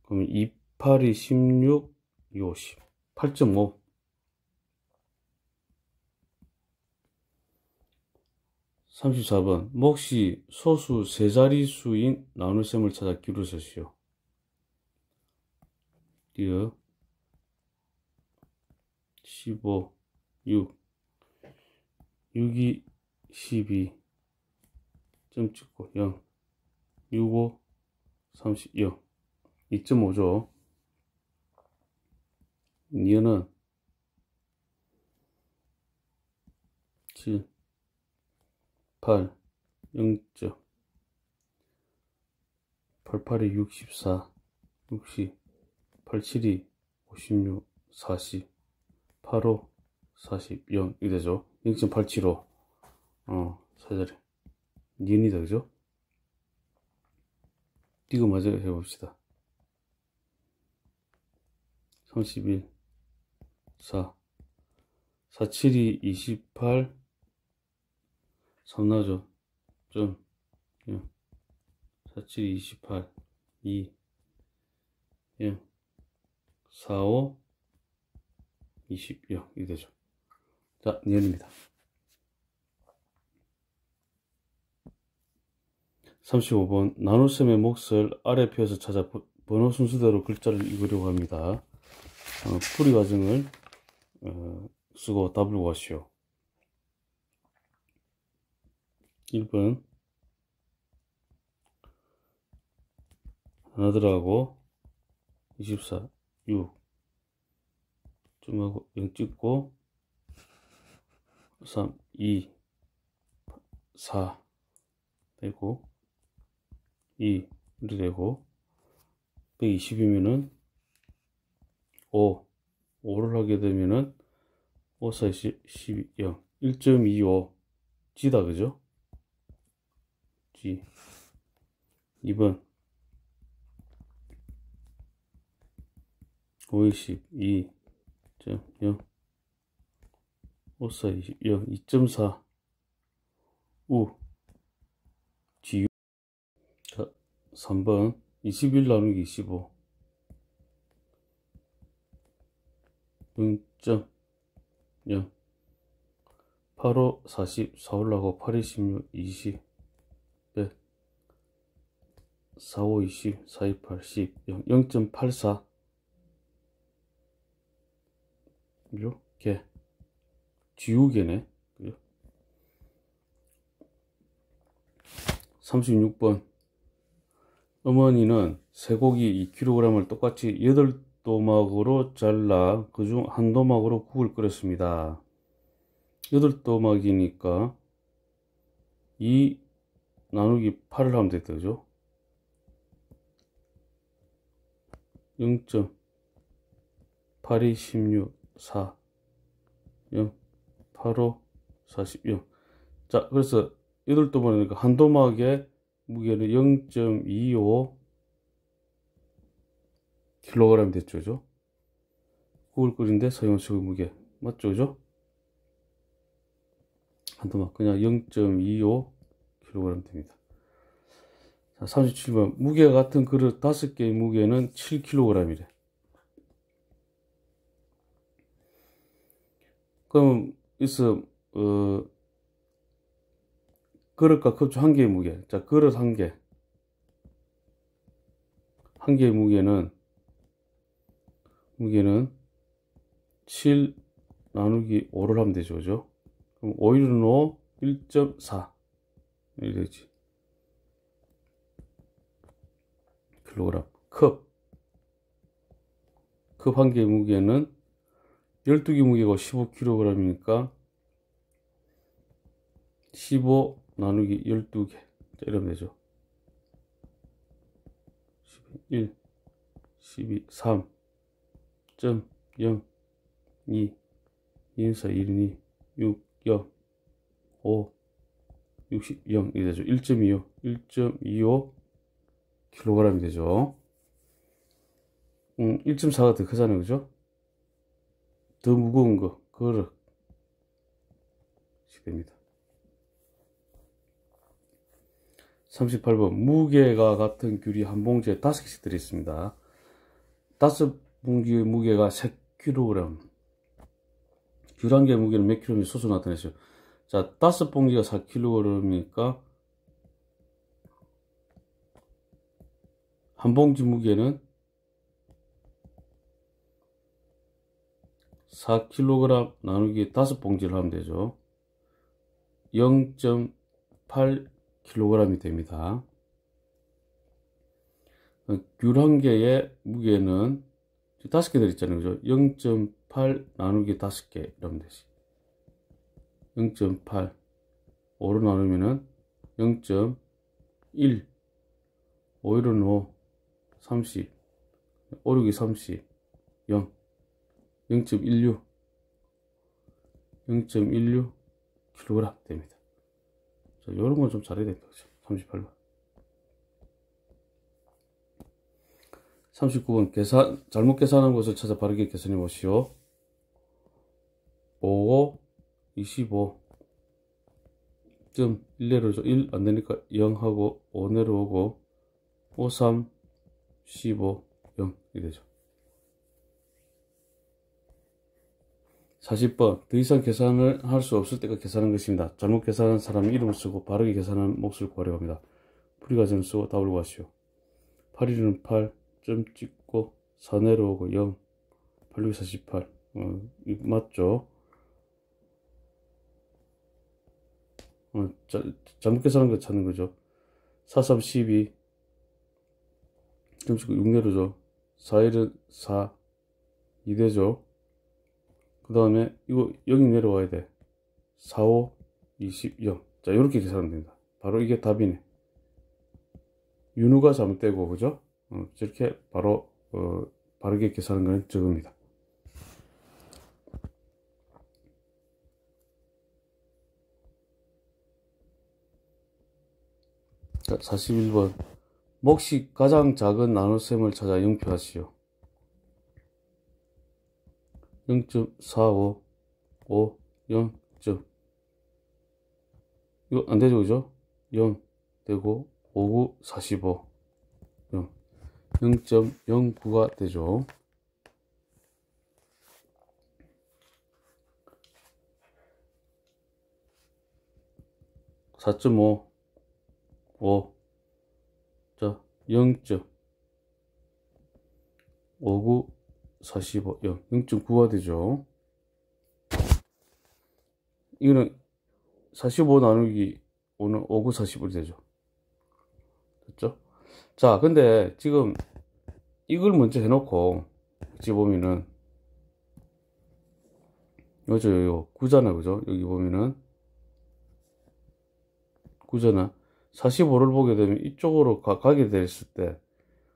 S1: 그러면 2, 8이 16, 2, 50. 8.5. 34번. 몫이 소수 세 자리수인 나눗셈을 찾아 기울여 서시오. 띄어 15, 6, 6이 12, 점 찍고 0, 65, 30, 0, 2.5죠. 니은은 7, 8, 0점, 88이 64, 60, 87이 56, 40, 85, 40, 0, 이 되죠. 0.875, 사자리. 니은이다, 그죠? 이거 마저 해봅시다. 31, 4, 47이 28, 3 나죠. 점, 0, 47이 28, 2, 0, 45, 20, 0, 이 되죠. 자, 니은입니다. 35번. 나눗셈의 몫을 아래 표에서 찾아 번호 순서대로 글자를 읽으려고 합니다. 풀이 과정을 쓰고 답을 구하시오. 1번 하나 들어가고 24, 6 점하고 0 찍고 3, 2, 4 되고 2 이렇게 되고 120이면은 5를 하게 되면은 5, 4, 12, 0 1.25 G다, 그죠? G. 2번 5, 22.0 5, 4, 20, 0 2.4 U G. 자, 3번 21 나누기 25 0.0 85, 40, 4 올라가고 8, 26, 20 100 4, 5, 20 4, 2, 8, 10 0, 0.84 이렇게 지우개네. 36번 어머니는 쇠고기 2kg을 똑같이 8도막으로 잘라 그중 한 도막으로 국을 끓였습니다. 8도막이니까 2 나누기 8을 하면 됐다, 그죠? 0.82 16 4 0 85 40 0. 자, 그래서 8도막이니까 한 도막의 무게는 0.25 kg 됐죠, 그죠? 국을 끓인데 사용한 수의 무게 맞죠, 그죠? 한 도막 그냥 0.25 kg 됩니다. 자, 37번 무게가 같은 그릇 5개의 무게는 7kg이래. 그럼 있어 그릇과 컵주 한 개의 무게. 자, 그릇 한 개. 한 개의 무게는 7 나누기 5를 하면 되죠, 그죠? 그럼 5, 1은 5, 1.4 이렇게 되지. 킬로그램. 컵 한 개의 무게는 12개 무게가 15kg이니까 15 나누기 12개 이러면 되죠. 1, 12, 3 0, 2, 2, 4, 1, 2, 6, 0, 5, 0이 되죠. 1.25 킬로그램이 되죠. 1.4가 더 크잖아요. 그죠? 더 무거운 거, 그거를 됩니다. 38번 무게가 같은 귤이 한 봉지에 5개씩 들어있습니다. 5봉지의 무게가 4kg. 귤 한 개의 무게는 몇 킬로인지 소수 나타내죠. 자, 5봉지가 4kg이니까 한 봉지 무게는 4kg 나누기 5봉지를 하면 되죠. 0.8kg이 됩니다. 귤 한 개의 무게는 5개 들어있잖아요. 그죠? 0.8 나누기 5개 이러면 되지. 0.8 5로 나누면은 0.1 5, 1은 5 30 5, 6이 30 0 0.16 kg 됩니다. 자, 요런 건 좀 잘해야 됩니다. 38번. 39번 잘못 계산한 것을 찾아 바르게 계산해 보시오. 5, 25 1 내려오죠. 1 안되니까 0 하고 5 내려오고 5, 3 15 0 이렇게 되죠. 40번 더 이상 계산을 할 수 없을 때가 계산한 것입니다. 잘못 계산한 사람의 이름을 쓰고 바르게 계산한 몫을 구하려고 합니다. 풀이과정을 쓰고 답을 구하시오. 8, 1은 8 점 찍고 4 내려오고 0 8, 6, 48 맞죠? 잘못 계산한 거 찾는 거죠. 4, 3, 12 점 찍고 6 내려오죠. 4, 1은 4 2 되죠. 그 다음에 이거 0이 내려와야 돼. 4, 5, 20, 0. 자, 이렇게 계산하면 됩니다. 바로 이게 답이네. 윤후가 잘못되고, 그죠? 저렇게 바로, 바르게 계산하는 건 저겁니다. 자, 41번. 몫이 가장 작은 나눗셈을 찾아 영표하시오. 0.45 5 0 이거 안되죠. 그죠? 0 되고 59 45 0 0.09가 되죠. 4.5 5 자 0.59 45 0 0.9가 되죠. 이거는 45 나누기 5는 59 45이 되죠. 됐죠? 자, 근데 지금 이걸 먼저 해놓고 여기 보면은 요죠 9잖아. 그죠? 여기 보면은 9잖아. 45를 보게 되면 이쪽으로 가게 됐을 때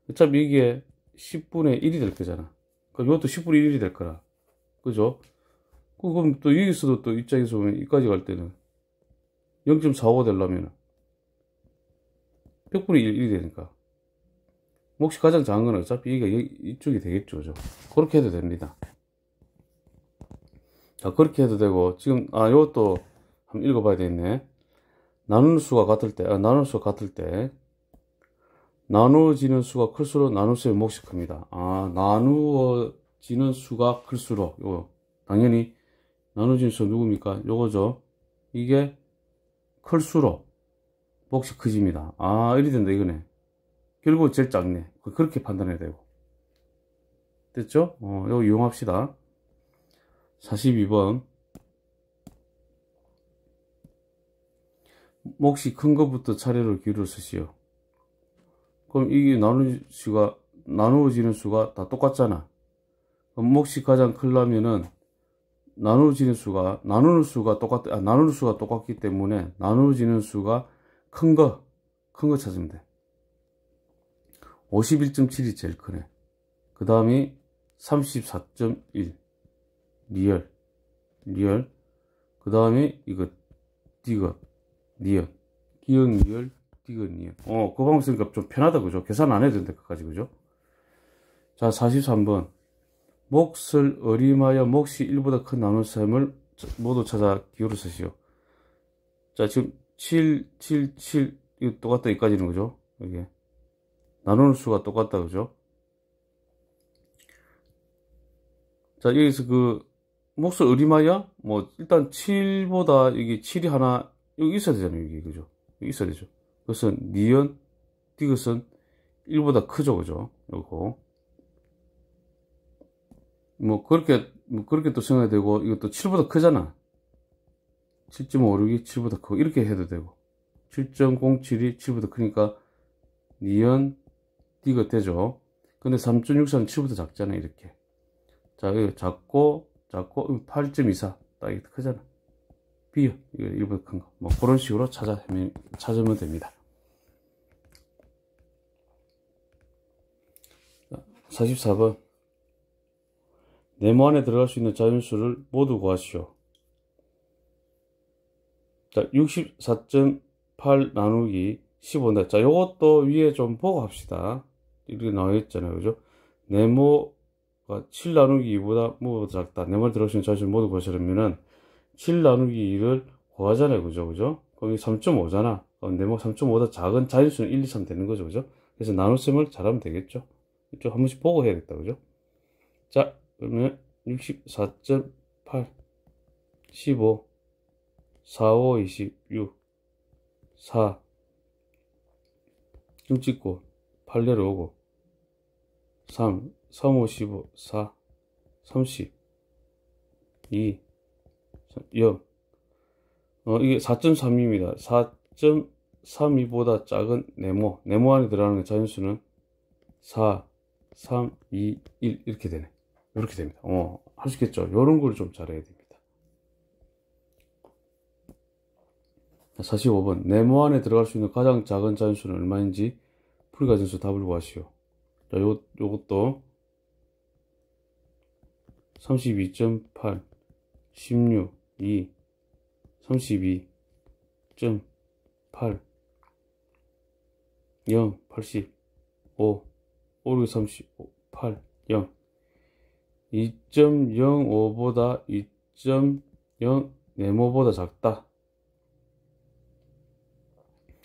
S1: 어차피 이게 10분의 1이 될 거잖아. 그럼 이것도 10분의 1이 될 거라. 그죠? 그럼 또 여기서도 또 입장에서 보면 여기까지 갈 때는 0.45 되려면 100분의 1이 되니까 몫이 가장 작은 건 어차피 이게 이쪽이 되겠죠. 그죠? 그렇게 해도 됩니다. 자, 그렇게 해도 되고, 지금, 요것도 한번 읽어봐야 되겠네. 나누는 수가 같을 때, 나누어지는 수가 클수록 나눗셈의 몫이 큽니다. 나누어지는 수가 클수록, 당연히, 나누어지는 수가 누굽니까? 요거죠. 이게 클수록 몫이 커집니다. 이리 된다, 이거네. 결국 제일 작네. 그렇게 판단해야 되고. 됐죠? 요거 이용합시다. 42번. 몫이 큰 것부터 차례로 기울여 쓰시오. 그럼 이게 나누어지는 수가 다 똑같잖아. 그럼 몫이 가장 크려면은 나누는 수가 똑같기 때문에 나누어지는 수가 큰 거 찾으면 돼. 51.7이 제일 크네. 그 다음이 34.1 리얼. 그 다음에 니은. 기역니을, 디귿니을. 그 방법 쓰니까 좀 편하다, 그죠? 계산 안 해도 된다, 끝까지, 그죠? 자, 43번. 몫을 어림하여 몫이 1보다 큰 나눗셈을 모두 찾아 기호를 쓰시오. 자, 지금 7, 7, 7, 이거 똑같다, 여기까지는, 그죠? 이게. 나누는 수가 똑같다, 그죠? 자, 여기서 몫을 어림하여, 일단 7보다 여기 7이 하나, 여기 있어야 되잖아요, 여기, 그죠? 여기 있어야 되죠. 그것은, 니은, 디귿은 1보다 크죠, 그죠? 요거. 그렇게 또 생각해야 되고, 이것도 7보다 크잖아. 7.56이 7보다 크고, 이렇게 해도 되고. 7.07이 7보다 크니까, 니은, 디귿 되죠. 근데 3.64는 7보다 작잖아, 이렇게. 자, 이거 작고, 8.24. 딱 이렇게 크잖아. B요. 이거 1보다 큰 거. 그런 식으로 찾으면 됩니다. 44번. 네모 안에 들어갈 수 있는 자연수를 모두 구하시오. 자, 64.8 나누기 15인데, 자, 요것도 위에 좀 보고 합시다. 이렇게 나와 있잖아요, 그죠? 네모가 7 나누기 2보다 모두 작다. 네모에 들어갈 수 있는 자연수를 모두 구하시려면은, 7 나누기 2를 구하잖아요, 그죠? 거기 3.5잖아. 그럼 네모 3.5보다 작은 자연수는 1, 2, 3 되는 거죠, 그죠? 그래서 나눗셈을 잘하면 되겠죠? 이쪽 한 번씩 보고 해야겠다, 그죠? 자, 그러면 64.8, 15, 4, 5, 26, 4, 좀 찍고 8 내려오고 3, 3, 5, 15, 4, 30, 2, 0. 이게 4.3입니다. 4.32보다 작은 네모 안에 들어가는 자연수는 4, 3, 2, 1 이렇게 되네. 이렇게 됩니다. 할 수 있겠죠? 요런 걸 좀 잘해야 됩니다. 45번. 네모 안에 들어갈 수 있는 가장 작은 자연수는 얼마인지 풀이과정에서 답을 구하시오. 자, 요것도 32.8, 16, 2, 32.8, 0, 85, 5, 6, 35, 8, 0. 2.05보다 2.0 네모보다 작다.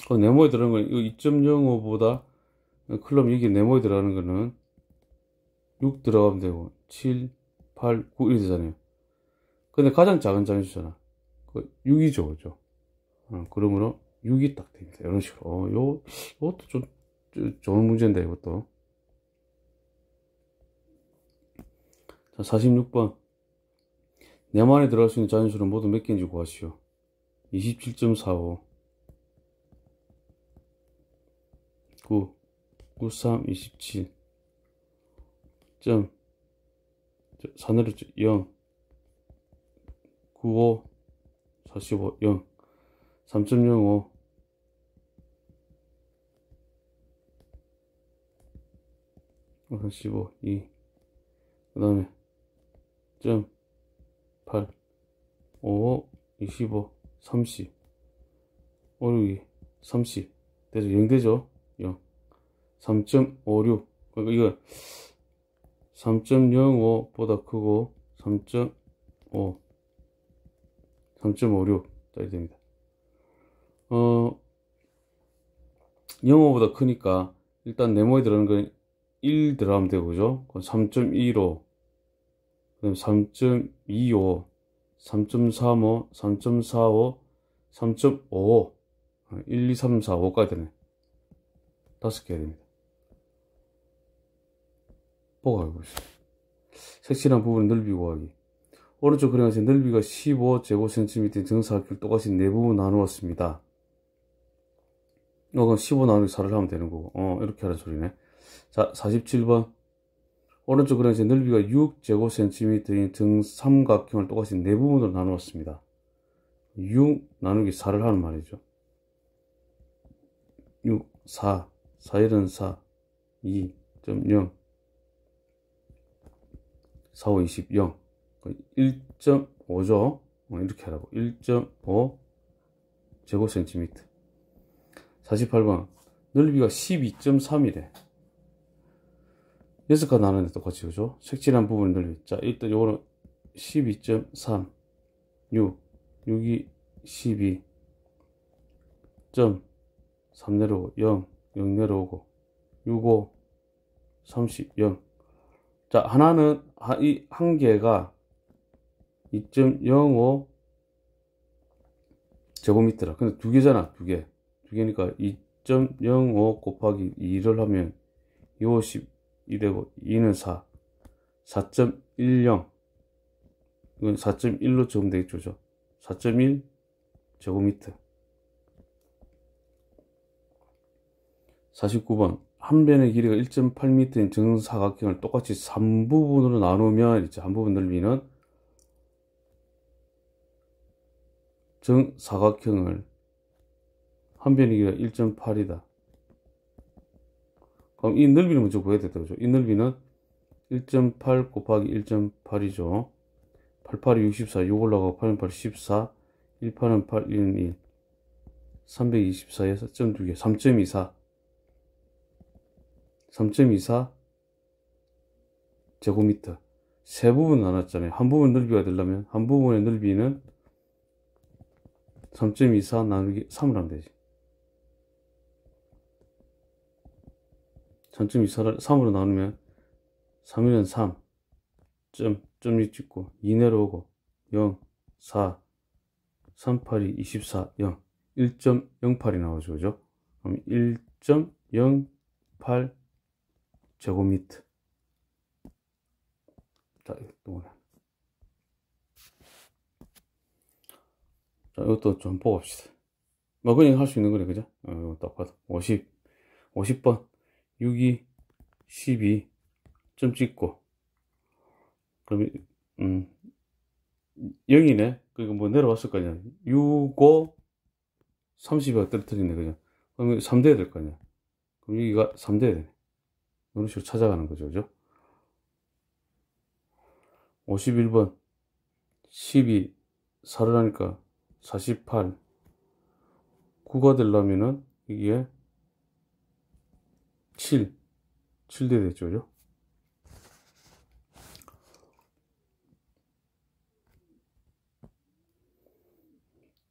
S1: 네모에 들어가는 건 이거 2.05보다 그럼 여기 네모에 들어가는 거는 6 들어가면 되고 7, 8, 9 이렇게 되잖아요. 근데 가장 작은 자연수잖아. 6이죠, 그죠? 그러므로 6이 딱 됩니다. 이런 식으로. 요것도 좀 좋은 문제인데, 이것도. 자, 46번. 네모 안에 들어갈 수 있는 자연수는 모두 몇 개인지 구하시오. 27.45, 9, 93, 27, 4내렸죠. 0, 95, 45, 0, 3.05, 45, 2, 그 다음에 8, 5, 25, 30, 5, 6, 2, 30, 되죠? 0 되죠? 0. 3.56. 그러니까 이거 3.05보다 크고 3.5, 3.56짜리 됩니다. 0보다 크니까 일단 네모에 들어가는 건 1 들어가면 되고, 그죠? 3.15, 그다음 3.25, 3.35, 3.45, 3.55, 1, 2, 3, 4, 5까지 되네. 5개 해야 됩니다. 보고 가고 있어요. 색칠한 부분 넓이 구하기. 오른쪽 그림에서 넓이가 15제곱센티미터인 정사각형을 똑같이 네 부분 나누었습니다. 이건 15 나누기 4를 하면 되는 거고, 이렇게 하는 소리네. 자, 47번. 오른쪽 그림에서 넓이가 6제곱센티미터인 정삼각형을 똑같이 네 부분으로 나누었습니다. 6 나누기 4를 하는 말이죠. 6, 4, 4, 1은 4, 2.0, 4, 5, 20, 0. 1.5죠. 이렇게 하라고. 1.5 제곱센티미터. 48번 넓이가 12.3이래. 6칸 나누는데 똑같이, 그죠? 색칠한 부분 넓이. 자, 일단 요거는 12.3, 6, 6이 12, 점, 3 내려오고, 0, 0 내려오고, 6, 5, 30, 0. 자, 하나는, 한 개가 2.05 제곱미터라. 근데 두 개잖아, 두 개. 두 개니까 2.05 곱하기 2를 하면 250이 되고, 2는 4. 4.10. 이건 4.1로 적으면 되겠죠. 4.1 제곱미터. 49번. 한 변의 길이가 1.8m인 정사각형을 똑같이 3부분으로 나누면, 이제 한 부분 넓이는 정사각형을 한 변의 길이가 1.8이다. 그럼 이 넓이는 먼저 구해야 되겠다, 그죠? 이 넓이는 1.8 곱하기 1.8이죠. 88이 64, 6 올라가고 8은 8, 14, 18은 8, 1은 1. 324에서 점 2개, 3.24. 3.24 제곱미터. 세 부분 나눴잖아요. 한 부분 넓이가 되려면 한 부분의 넓이는 3.24 나누기 3을 하면 되지. 3.24를 3으로 나누면 3일은 3, 점 6 찍고 2 내려오고 0, 4, 38이 24, 0, 1.08이 나오죠, 그죠? 그럼 1.08 제곱미터. 자, 자, 이것도 좀 보고 봅시다. 뭐, 그냥 할 수 있는 거네, 그죠? 이거 딱 봐도. 50번. 6이 12. 점 찍고. 그러면, 0이네? 그러니까 뭐 내려왔을 거 아니야. 6, 5, 30이 떨어뜨리네, 그죠? 그러면 3 돼야 될 거 아니야. 그럼 여기가 3 돼야 되네. 이런 식으로 찾아가는 거죠, 그죠? 51번. 12, 4를 하니까 48. 9가 되려면은 이게 7 돼야 되죠, 그죠?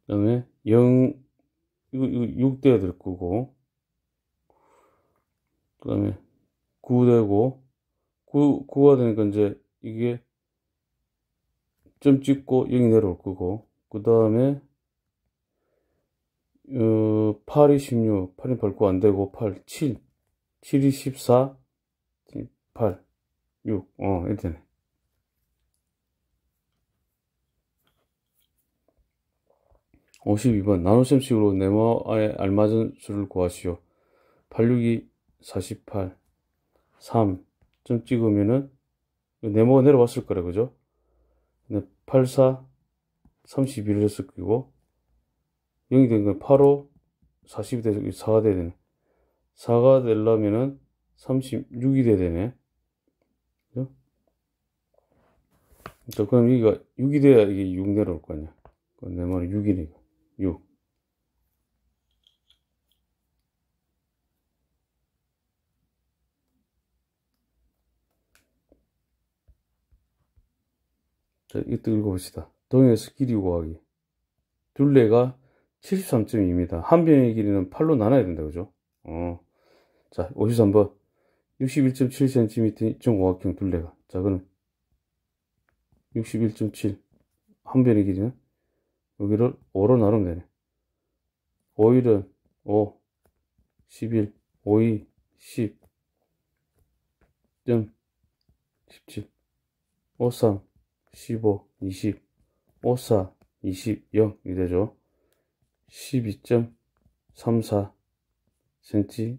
S1: 그 다음에 0, 이거 6 돼야 될 거고, 그 다음에 9 되고, 9가 되니까 이제 이게 점 찍고 0이 내려올 거고, 그 다음에 8이 16, 8이 8, 9 안 되고, 8, 7, 7이 14, 8, 6, 이렇게 되네. 52번. 나눗셈식으로 네모에 알맞은 수를 구하시오. 86이 48, 3, 점 찍으면은, 네모가 내려왔을 거래, 그죠? 근데 84, 31을 했을 거고, 0이 된 건 85, 40이 돼서 4가 돼야 되네. 4가 되려면은 36이 돼야 되네. 그죠? 자, 그럼 여기가 6이 돼야 이게 6 내려올 거 아니야. 내 말은 6이네. 6. 자, 이것도 읽어봅시다. 동에서 길이 구하기. 둘레가 73.2입니다. 한 변의 길이는 8로 나눠야 된다, 그죠? 자, 53번. 61.7cm 정오각형 둘레가. 자, 그럼 61.7. 한 변의 길이는 여기를 5로 나누면 되네. 5일은 5, 11, 5이 10, 17, 53, 15, 20, 54, 20, 0. 이 되죠. 12.34 cm.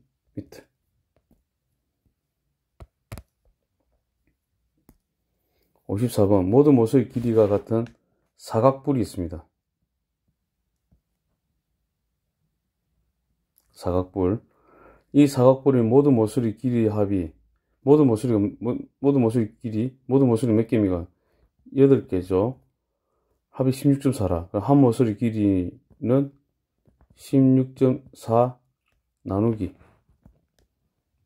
S1: 54번. 모든 모서리 길이가 같은 사각뿔이 있습니다. 사각뿔. 이 사각뿔의 모든 모서리 길이 합이, 모든 모서리 몇 개입니까? 8개죠. 합이 16.4라. 한 모서리 길이는 16.4 나누기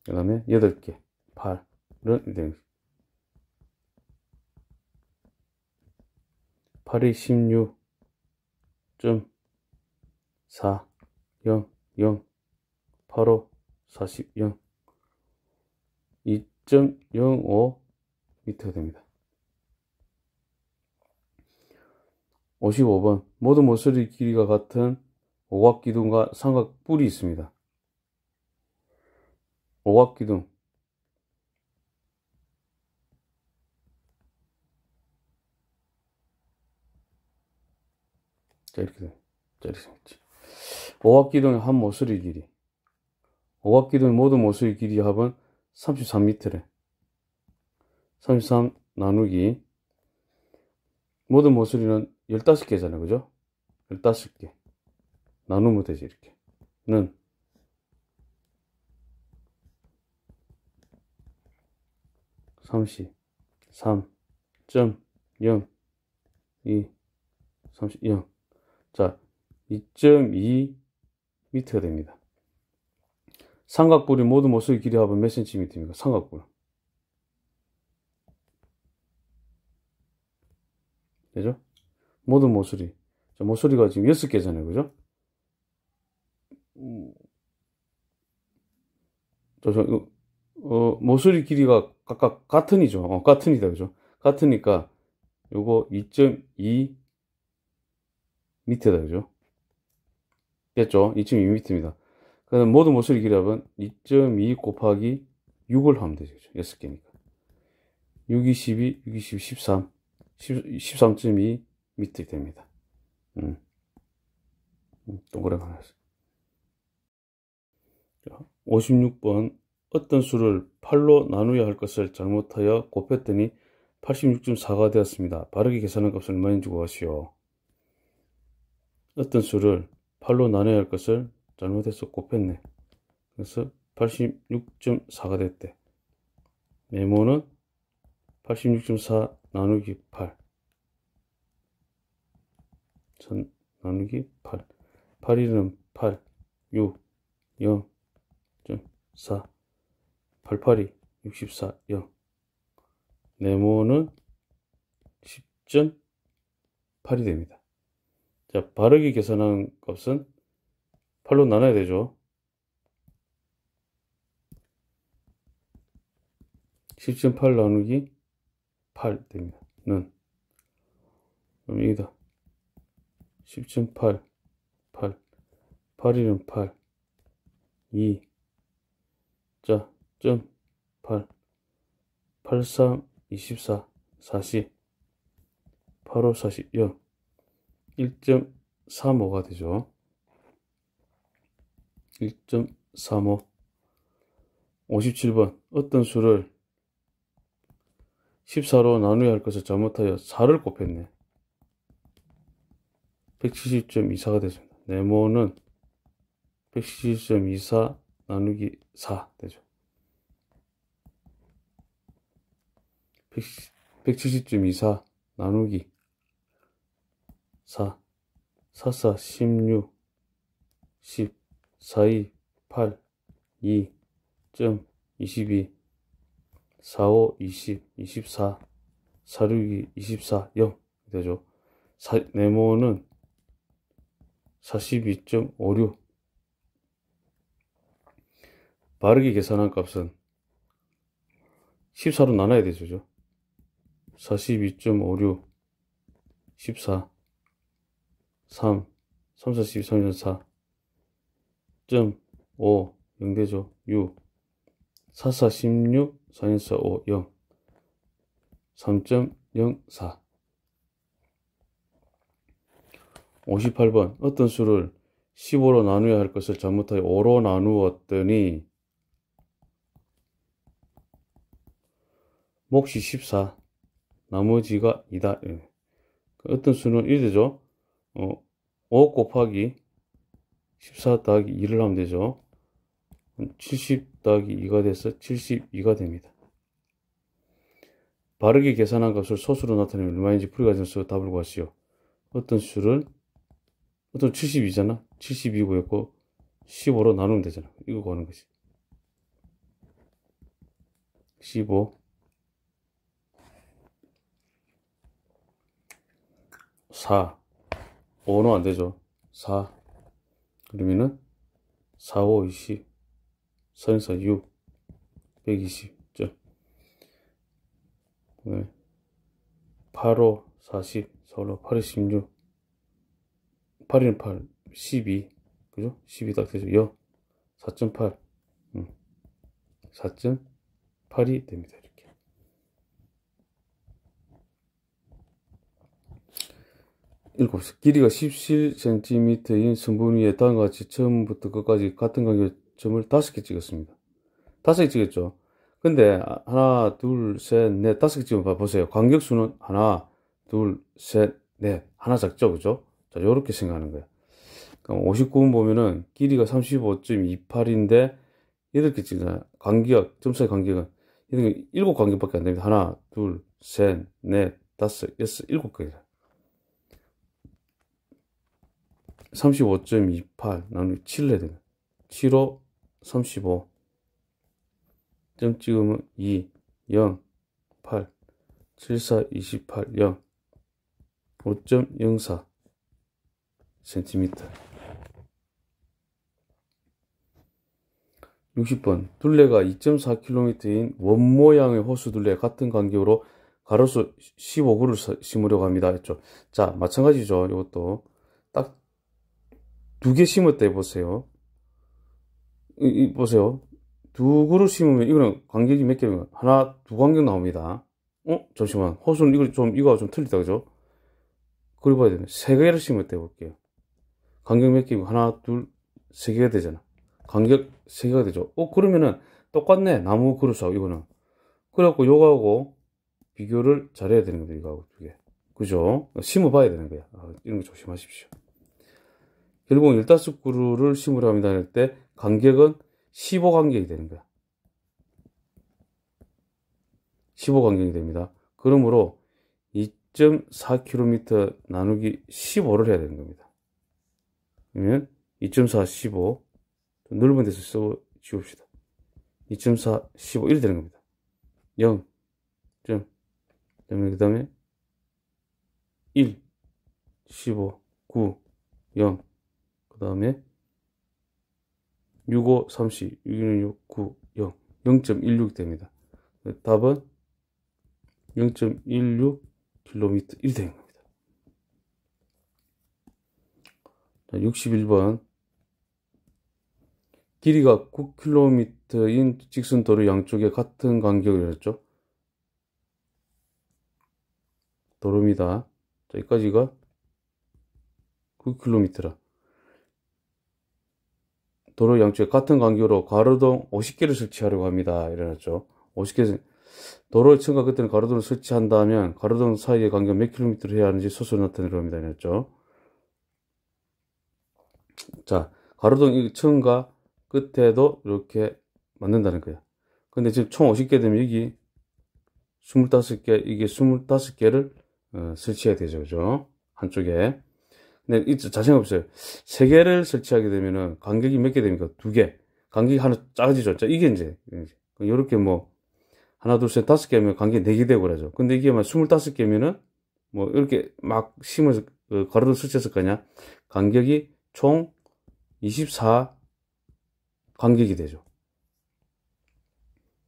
S1: 그 다음에 8개 8은 되는 8이 16.4 0 0 85 40 0 2.05 미터가 됩니다. 55번 모든 모서리 길이가 같은 오각기둥과 삼각뿔이 있습니다. 오각기둥 자 이렇게 돼. 자 이렇게 생겼지. 오각기둥의 한 모서리 길이 오각기둥의 모든 모서리 길이 합은 33m래. 33 나누기 모든 모서리는 15개잖아요. 그죠? 15개 나누면 되지. 이렇게 는 33.0 2 30 0 자 2.2 미터가 됩니다. 삼각뿔이 모든 모서리 길이 합은 몇 cm입니까? 삼각뿔 되죠? 모든 모서리 자, 모서리가 지금 6개잖아요. 그죠? 모서리 길이가 각각 같은이죠. 같은이다. 그죠? 같으니까 요거 2.2 미터다. 그죠? 됐죠? 2.2m입니다. 그럼 모든 모서리 길이합은 2.2 곱하기 6을 하면 되죠. 6개니까. 6, 22, 6, 22, 13. 13.2 미터 됩니다. 동그라미 하나. 56번 어떤 수를 8로 나누어야 할 것을 잘못하여 곱했더니 86.4가 되었습니다. 바르게 계산한 값은 얼마인지 구하시오. 어떤 수를 8로 나눠야 할 것을 잘못해서 곱했네. 그래서 86.4가 됐대. 메모는 86.4 나누기 8 전 나누기 8 8일은 8 6 0.4 88이 64 0 네모는 10.8이 됩니다. 자, 바르게 계산한 값은 8로 나눠야 되죠. 10.8 나누기 8 됩니다. 는 그럼 여기다 10.8 8 8일은 8 2 자, 8 83 24 40 85 40 0 1.35가 되죠. 1.35 57번 어떤 수를 14로 나누어야 할 것을 잘못하여 4를 곱했네. 170.24가 됐습니다. 네모는 170.24 나누기 4 되죠. 170.24 나누기 4 44 16 10 42 8 2.22 45 20 24 46 24 0 되죠. 네모는 42.56 바르게 계산한 값은 14로 나눠야 되죠. 42.56 14 3 3 4 12 3 4 5 0 되죠. 6 4 4 16 4 4 5 0 3.04 58번 어떤 수를 15로 나누어야 할 것을 잘못하여 5로 나누었더니 몫이 14 나머지가 2다. 어떤 수는 이래 되죠. 5 곱하기 14 더하기 2를 하면 되죠. 70 더하기 2가 돼서 72가 됩니다. 바르게 계산한 값을 소수로 나타내면 얼마인지 풀이과정 써 답을 구하시오. 어떤 수를 어떤 72잖아. 72고였고 15로 나누면 되잖아. 이거 구하는 거지. 15 4 5는 안 되죠. 4 그러면은 4, 5, 20 4, 6 120 8, 5, 40 4, 5, 8, 16 8이는 8 12 그죠? 12 딱 되죠. 4.8 4.8이 됩니다. 이렇게. 일곱, 길이가 17cm인 성분 위에 다음과 같이 처음부터 끝까지 같은 간격의 점을 5개 찍었습니다. 5개 찍었죠. 근데 하나, 둘, 셋, 넷, 5개 찍으면 보세요. 간격수는 하나, 둘, 셋, 넷. 하나 작죠, 그죠? 자, 요렇게 생각하는 거예요. 그럼 59번 보면은 길이가 35.28인데 8개 찍잖아요. 간격, 점수의 간격은 7간격밖에 안 됩니다. 하나, 둘, 셋, 넷, 다섯, 여섯, 7개죠. 35.28 나누기 7을 해야 됩니다. 7호 35 점 찍으면 2 0 8 7 4 28 0 5.04 cm. 60번 둘레가 2.4km인 원모양의 호수 둘레 같은 간격으로 가로수 15구를 심으려고 합니다 했죠. 자, 마찬가지죠. 이것도 딱 2개 심었다 해보세요. 보세요. 2구를 심으면 이거는 간격이 몇 개면 하나, 2간격 나옵니다. 잠시만. 호수는 이거가 좀 틀리다, 그죠? 그걸 봐야 되네. 3개를 심었다 해볼게요. 간격 몇 개면 하나, 둘, 3개가 되잖아. 간격 3개가 되죠. 그러면은 똑같네. 나무 그릇하고 이거는. 그래갖고 요거하고 비교를 잘해야 되는 겁니다. 이거하고 2개. 그죠? 심어봐야 되는 거야. 이런 거 조심하십시오. 결국 15그루를 심으려 합니다 할 때 간격은 15간격이 되는 거야. 15간격이 됩니다. 그러므로 2.4km 나누기 15를 해야 되는 겁니다. 그러면 2.4, 15 넓은 데서 써 지웁시다. 2.4, 15 이렇게 되는 겁니다. 0. 그 다음에 1, 15, 9, 0. 그 다음에 65, 30, 6, 6, 9, 0. 0.16 됩니다. 답은 0.16km 이렇게 되는 겁니다. 자, 61번 길이가 9km인 직선도로 양쪽에 같은 간격을 했죠. 도로입니다. 자, 여기까지가 9km라. 도로 양쪽에 같은 간격으로 가로등 50개를 설치하려고 합니다. 이래놨죠. 50개. 도로의 층과 끝에는 가로등을 설치한다면 가로등 사이의 간격 몇 킬로미터를 해야 하는지 소수로 나타내려고 합니다. 이랬죠. 자, 가로등 층과 끝에도 이렇게 만든다는 거야. 근데 지금 총 50개 되면 여기 25개, 이게 25개를 설치해야 되죠. 그죠? 한쪽에. 근데 자신 없어요. 3개를 설치하게 되면은 간격이 몇 개 됩니까? 2개. 간격이 하나 작아지죠. 자, 이게 이제 이렇게 뭐 하나, 둘, 셋, 5개면 간격이 4개 되고 그러죠. 근데 이게 막 25개면은 뭐 이렇게 막 심어서 가로등 설치했을 거냐? 간격이 총 24 간격이 되죠.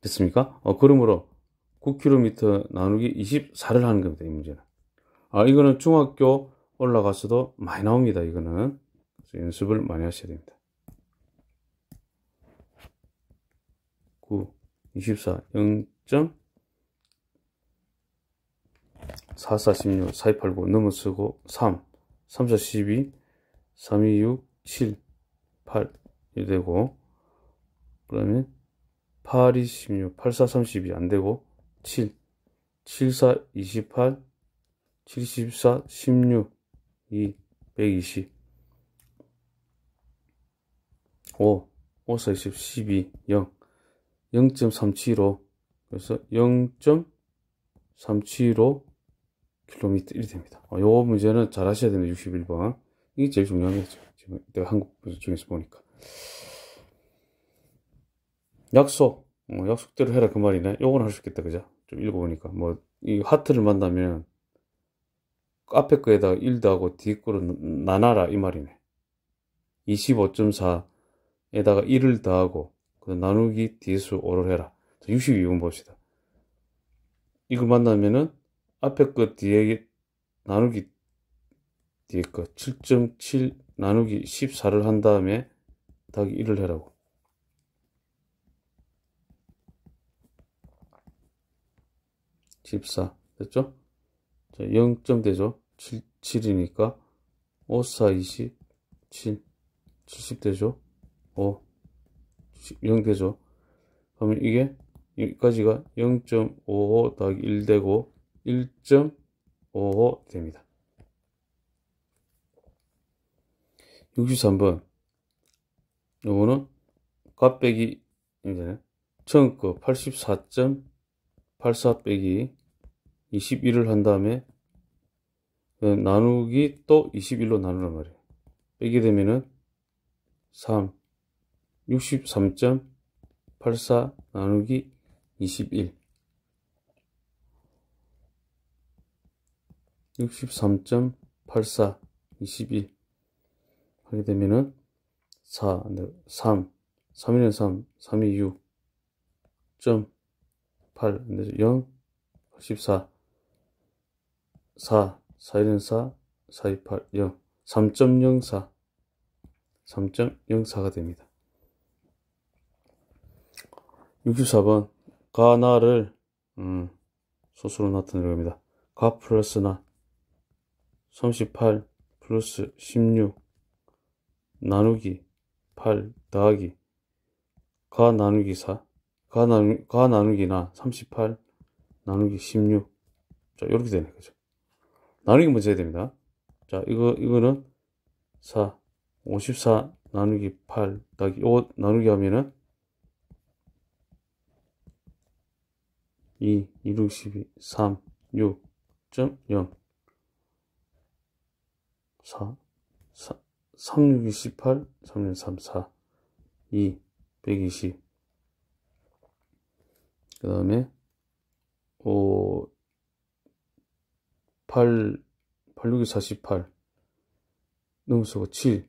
S1: 됐습니까? 그러므로 9km 나누기 24를 하는 겁니다. 이 문제는. 이거는 중학교 올라가서도 많이 나옵니다. 이거는. 그래서 연습을 많이 하셔야 됩니다. 9, 24, 0. 4, 4, 16, 4, 2, 8, 9 넘어서고 3, 3, 4, 12, 3, 2, 6, 7, 8 이 되고 그 다음에 8, 2, 16, 8, 4, 32 안되고 7, 7, 4, 28, 7, 14, 16, 2, 120 5, 5, 4, 20, 12, 0 0.375 그래서 0.375 km 이렇게 됩니다. 요 문제는 잘 하셔야 됩니다. 61번. 이게 제일 중요한 거죠. 지금 내가 한국 중에서 보니까. 약속대로 해라 그 말이네. 요건 할 수 있겠다, 그죠? 좀 읽어보니까. 뭐, 이 하트를 만나면 앞에 거에다가 1 더하고 뒤에 거를 나눠라 이 말이네. 25.4에다가 1을 더하고 나누기 뒤수 5를 해라. 62번 봅시다. 이걸 만나면은 앞에 거 뒤에 나누기 뒤에 거 7.7 나누기 14를 한 다음에 더하기 1을 해라고. 14 됐죠? 자, 0점 되죠? 7이니까 5, 4, 20, 7, 70 되죠? 5, 0 되죠? 그러면 이게 여기까지가 0.55 더하기 1 되고 1.55 됩니다. 63번 요거는 값 빼기 이제 처음 거 84.84 빼기 21을 한 다음에 나누기 또 21로 나누란 말이에요. 빼게 되면은 3 63.84 나누기 21 63.84 21 하게 되면은 4 3 3이는 3 3이 6 8 0 14 4 4일은 4 4, 8 0 3.04 3.04가 됩니다. 64번 가나를 소수로 나타내려 합니다. 가 플러스 나 38 플러스 16 나누기 8 더하기 가 나누기 4 가 나누기 나 38 나누기 16 자 이렇게 되네 그죠. 나누기 먼저 해야 됩니다. 자 이거는 4 54 나누기 8 더하기 5 나누기 하면은 2, 2, 6, 12, 3, 6.0 4, 3, 6, 18, 3, 6, 3, 4, 2, 120 그 다음에 5, 8, 8, 6, 48 넘어서고 7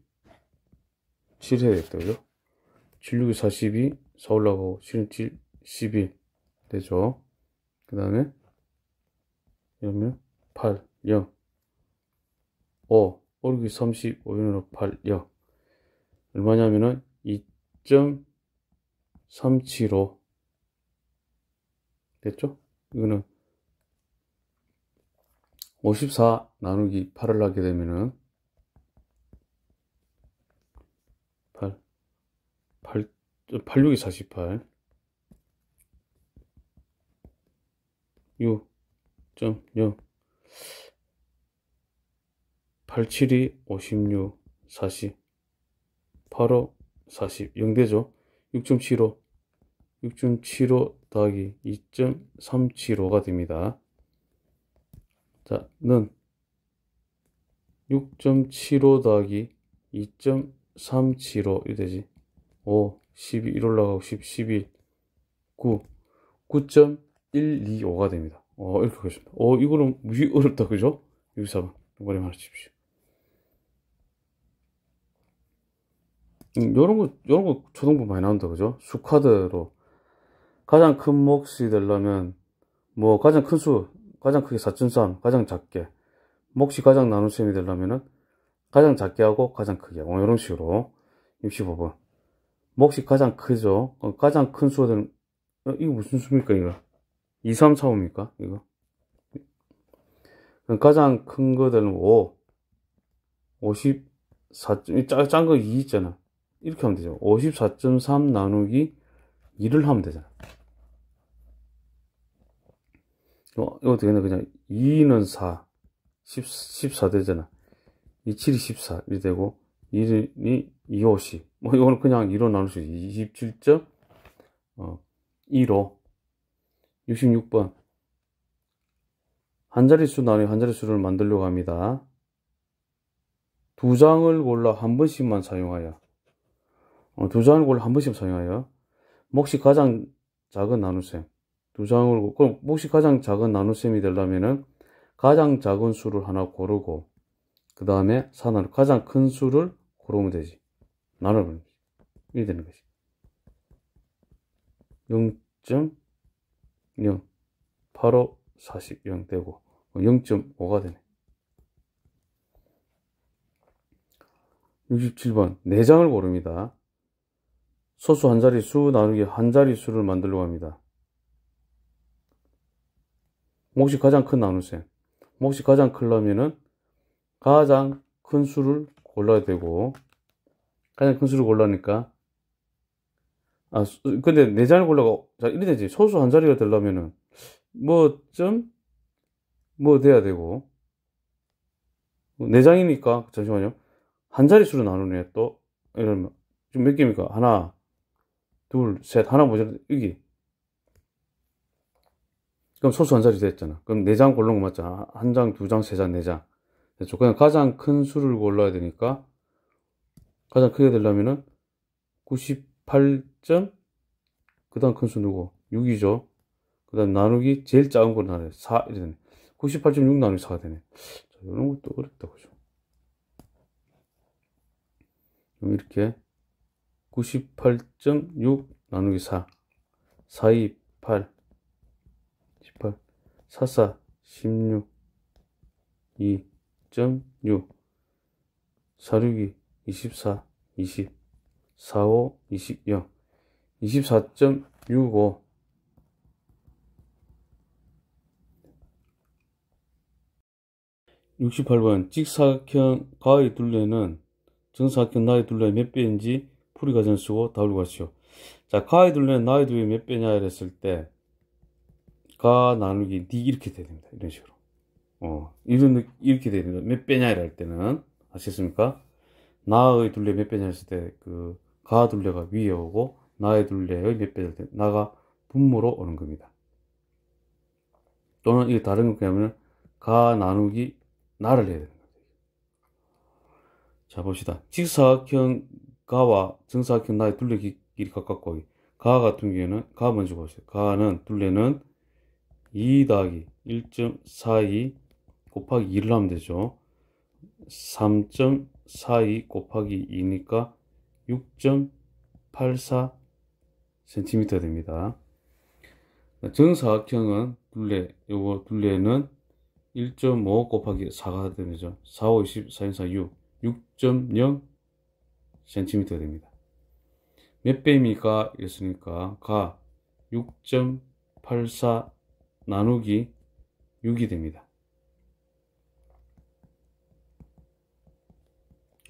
S1: 해야겠다 그죠? 7, 6, 42 4 올라가고 7, 7, 11 되죠? 그 다음에 이러면 8, 0 5 6이 30 5, 8, 0 얼마냐면은 2.375 됐죠? 이거는 54 나누기 8을 하게 되면은 8 6이 48 6.0 87이 56 40 85 40 0 되죠? 6.75 6.75 더하기 2.375가 됩니다. 자, 는 6.75 더하기 2.375 이렇게 되지. 5, 12, 1 올라가고 10, 11, 9, 9.125가 됩니다. 이렇게 하겠습니다. 이거는 무지 어렵다, 그죠? 64번. 이번에 말해주십시오. 요런 거 초등부 많이 나온다, 그죠? 수카드로. 가장 큰 몫이 되려면, 뭐, 가장 큰 수, 가장 크게 4.3, 가장 작게. 몫이 가장 나눈 셈이 되려면은, 가장 작게 하고, 가장 크게 하고, 이런 식으로. 65번. 몫이 가장 크죠? 가장 큰 수가 되는, 이거 무슨 수입니까, 이거? 2, 3, 4, 5입니까, 이거? 가장 큰 거 되는 5, 54, 짠 거 2 있잖아. 이렇게 하면 되죠. 54.3 나누기 2를 하면 되잖아. 이거 어떻게 되나, 그냥 2는 4, 14 되잖아. 2, 7이 14, 이 되고, 2이 2, 50. 뭐, 이거는 그냥 2로 나눌 수 있지. 27.2로. 66번. 한 자릿수 나누기 한 자릿수를 만들려고 합니다. 두 장을 골라 한 번씩만 사용하여. 두 장을 골라 한 번씩 사용하여. 몫이 가장 작은 나눗셈. 두 장을, 그럼 몫이 가장 작은 나눗셈이 되려면은 가장 작은 수를 하나 고르고, 그 다음에 산하로 가장 큰 수를 고르면 되지. 나눠보는 거지. 이렇게 되는 거지. 0.0, 85, 40, 0 되고, 0.5가 되네. 67번. 4장을 고릅니다. 소수 한 자릿수 나누기 한 자릿수를 만들려고 합니다. 몫이 가장 큰 나눗셈. 몫이 가장 크려면은 가장 큰 수를 골라야 되고, 가장 큰 수를 골라니까, 근데 4장을 골라고, 자, 이래 되지. 소수 한 자리가 되려면은, 뭐 돼야 되고, 4장이니까, 잠시만요. 한 자릿수로 나누네, 또. 이러면, 지금 몇 개입니까? 하나, 둘, 셋, 하나 모자라, 여기. 그럼 소수 한 자리 됐잖아. 그럼 4장 고른 거 맞잖아. 한 장, 2장, 3장, 4장. 됐죠. 그냥 가장 큰 수를 골라야 되니까, 가장 크게 되려면은, 98점, 그 다음 큰 수 누구? 6이죠. 그 다음 나누기 제일 작은 걸 나눠요. 4, 이렇게 되네. 98.6 나누기 4가 되네. 자, 이런 것도 어렵다, 그죠? 그럼 이렇게 98.6 나누기 4, 4, 2, 8, 18, 4, 4, 16, 2.6, 4, 6이 24, 20, 4, 5, 20, 0, 24.65. 68번. 직사각형 가의 둘레는 정사각형 나의 둘레의 몇 배인지 풀이 과정을 쓰고 답을 구하시오. 자, 가의 둘레는 나의 둘레의 몇 배냐 이랬을 때, 가 나누기 D 이렇게 돼야 됩니다. 이런 식으로. 이렇게 돼야 됩니다. 몇 배냐 이럴 때는. 아시겠습니까? 나의 둘레 몇 배냐 했을 때, 가 둘레가 위에 오고, 나의 둘레의 몇 배냐 할 때, 나가 분모로 오는 겁니다. 또는 이게 다른 거 그냐면, 가 나누기 나를 해야 됩니다. 자, 봅시다. 직사각형 가와 정사각형 나의 둘레 길이 가깝고, 가 같은 경우에는, 가 먼저 보세요. 가는, 둘레는 2 더하기 1.42 곱하기 2를 하면 되죠. 3.42 곱하기 2니까 6.84cm 됩니다. 정사각형은 요거 둘레는 1.5 곱하기 4가 되죠. 4, 5, 20, 4, 4, 6, 6.0cm 됩니다. 몇 배입니까? 이랬으니까, 가 6.84 나누기 6이 됩니다.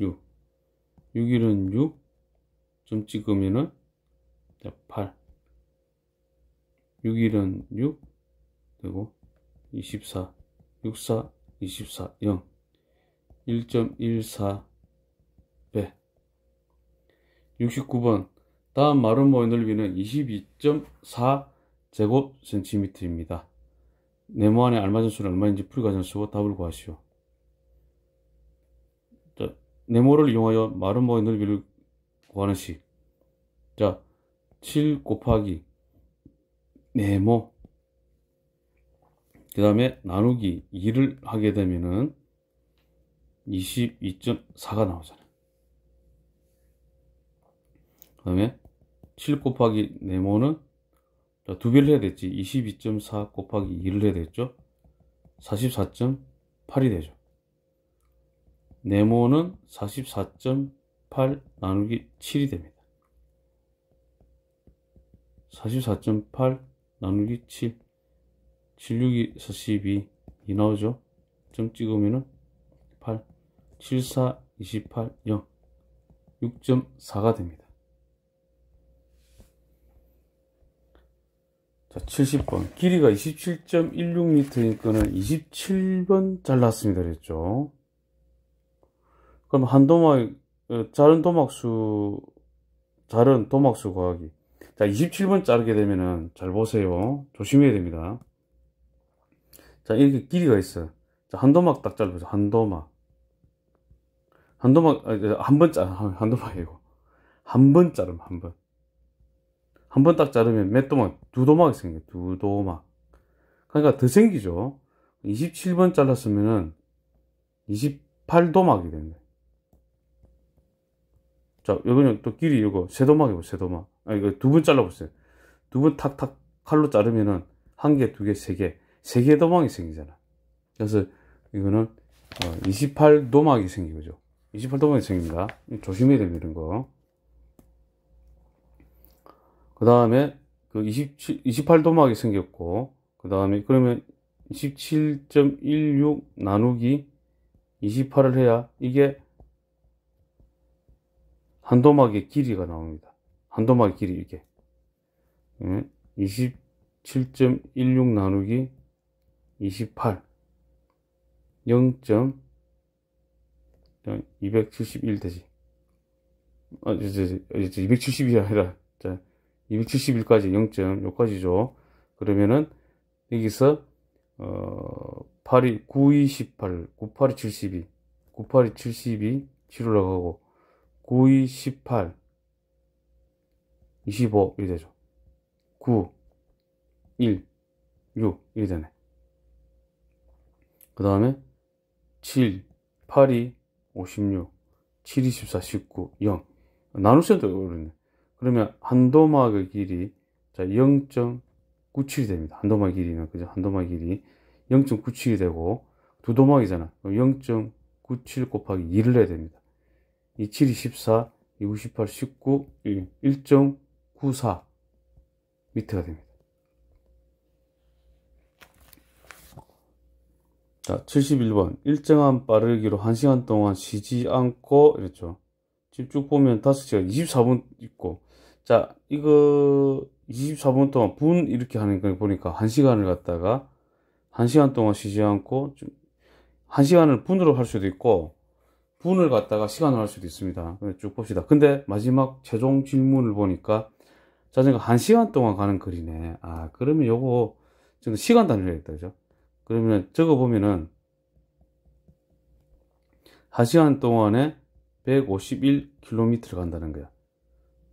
S1: 6. 6일은 6. 점 찍으면은, 8. 6일은 6. 되고, 24. 64, 24, 0. 1.14배. 69번. 다음 마름모의 넓이는 22.4제곱센티미터입니다. 네모 안에 알맞은 수는 얼마인지 풀이 과정을 쓰고 답을 구하시오. 자, 네모를 이용하여 마름모의 넓이를 구하는 식. 자, 7 곱하기 네모. 그 다음에 나누기 2를 하게 되면은 22.4가 나오잖아요. 그 다음에 7 곱하기 네모는 두 배를 해야 됐지. 22.4 곱하기 2를 해야 됐죠. 44.8이 되죠. 네모는 44.8 나누기 7이 됩니다. 44.8 나누기 7. 7, 6이 42, 2 나오죠. 점 찍으면은 8, 7, 4, 28, 0, 6.4가 됩니다. 자, 70번. 길이가 27.16m니까는 27번 잘랐습니다. 그랬죠. 그럼 한 도막, 자른 도막수 구하기. 자, 27번 자르게 되면은, 잘 보세요. 조심해야 됩니다. 자, 이렇게 길이가 있어요. 자, 한 도막 딱 잘라보세요. 한 도막. 한 도막이고. 한 번 자르면, 한 번. 한 번 딱 자르면 몇 도막? 두 도막이 생겨요. 두 도막. 그러니까 더 생기죠. 27번 잘랐으면은 28도막이 되는 거예요. 자, 여기는 또 길이 이거 세 도막이고, 세 도막. 아, 이거 두 번 잘라보세요. 두 번 탁탁 칼로 자르면은 한 개, 두 개, 세 개. 세 개 도막이 생기잖아. 그래서 이거는 28도막이 생기죠. 28도막이 생깁니다. 조심해야 됩니다, 이런 거. 그 다음에 그 28도막이 생겼고, 그 다음에 그러면 27.16 나누기 28을 해야 이게 한 도막의 길이가 나옵니다. 한 도막의 길이 이게 27.16 나누기 28 0.271 되지. 270이 아니라 자 271까지 0. 요까지죠. 그러면은 여기서 8이 9이 18 98이 72 98이 72 7 올라가고 9이 18 25 이렇게 되죠. 9 1 6 이렇게 되네. 그 다음에 7 8이 56 7이 14 19 0 나눗셈도 어렵네. 그러면 한 도막의 길이 자 0.97이 됩니다. 한 도막 길이는 그죠? 한 도막 길이 0.97이 되고 두 도막이잖아. 0.97 곱하기 2를 해야 됩니다. 이 7이 14, 이 98, 19, 1.94 미터가 됩니다. 자, 71번. 일정한 빠르기로 1시간 동안 쉬지 않고 이랬죠. 지금 쭉 보면 5시간 24분 있고 자, 이거 24분 동안 분 이렇게 하는 거 보니까 1시간을 갖다가 1시간 동안 쉬지 않고 1시간을 분으로 할 수도 있고 분을 갖다가 시간으로 할 수도 있습니다. 쭉 봅시다. 근데 마지막 최종 질문을 보니까 자전거 1시간 동안 가는 거리네. 아, 그러면 요거 지금 시간 단위로 했다. 그죠? 그러면 적어 보면은 1시간 동안에 151km를 간다는 거야.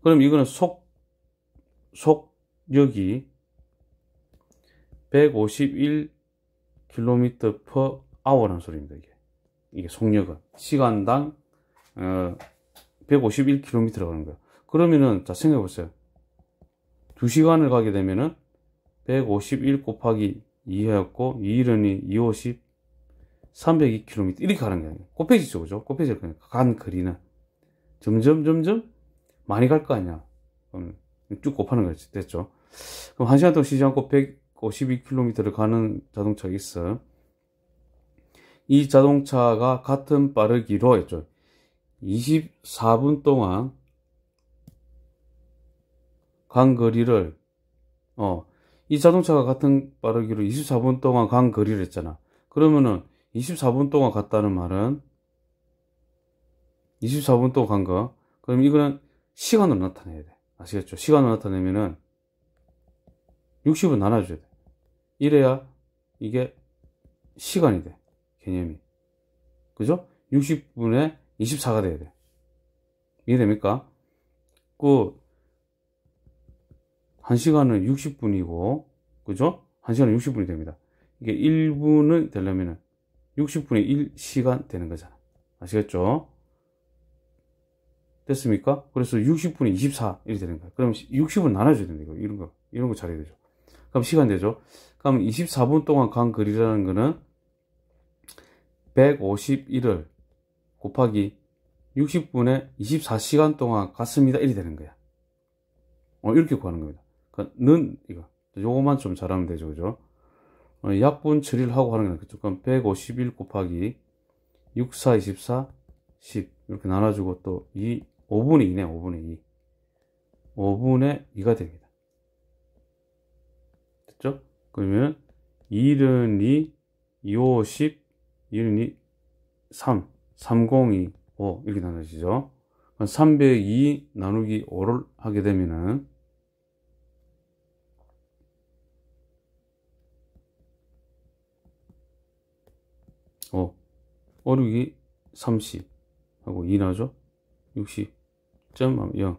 S1: 그럼 이거는 속력이 151km/h라는 소리입니다. 이게 속력은 시간당 151km를 가는 거야. 그러면은 자 생각해 보세요. 2시간을 가게 되면은 151 곱하기 2 해갖고 2일은이 250 302km 이렇게 가는 거예요. 곱해지죠, 그죠? 곱해질 거니까 간 거리는 점점 많이 갈 거 아니야. 쭉 곱하는 거지. 됐죠? 그럼 1시간 동안 쉬지 않고 152km를 가는 자동차가 있어. 이 자동차가 같은 빠르기로 했죠. 24분 동안 간 거리를 이 자동차가 같은 빠르기로 24분 동안 간 거리를 했잖아. 그러면은 24분 동안 갔다는 말은 24분 동안 간 거. 그럼 이거는 시간으로 나타내야 돼. 아시겠죠? 시간으로 나타내면은 60은 나눠줘야 돼. 이래야 이게 시간이 돼. 개념이. 그죠? 60분에 24가 돼야 돼. 이해됩니까? 1시간은 60분이고, 그죠? 1시간은 60분이 됩니다. 이게 1분은 되려면은 60분의 1시간 되는 거잖아. 아시겠죠? 됐습니까? 그래서 60분에 24 이렇게 되는 거야. 그럼 60은 나눠줘야 된다. 이런 거 잘해야 되죠. 그럼 시간 되죠? 그럼 24분 동안 간 거리라는 거는 151을 곱하기 60분에 24시간 동안 갔습니다. 이렇게 되는 거야. 이렇게 구하는 겁니다. 그러니까 요거만 좀 잘하면 되죠. 그죠? 약분 처리를 하고 하는 거니까 그럼 151 곱하기 6, 4, 24, 10 이렇게 나눠주고 또 5분의 2네. 5분의 2 5분의 2가 됩니다. 됐죠? 그러면 2는 2, 2, 5, 10 2는 2, 3 302, 5 이렇게 나눠지죠. 302 나누기 5를 하게 되면은 5 6이 30 하고 2 나오죠. 60.0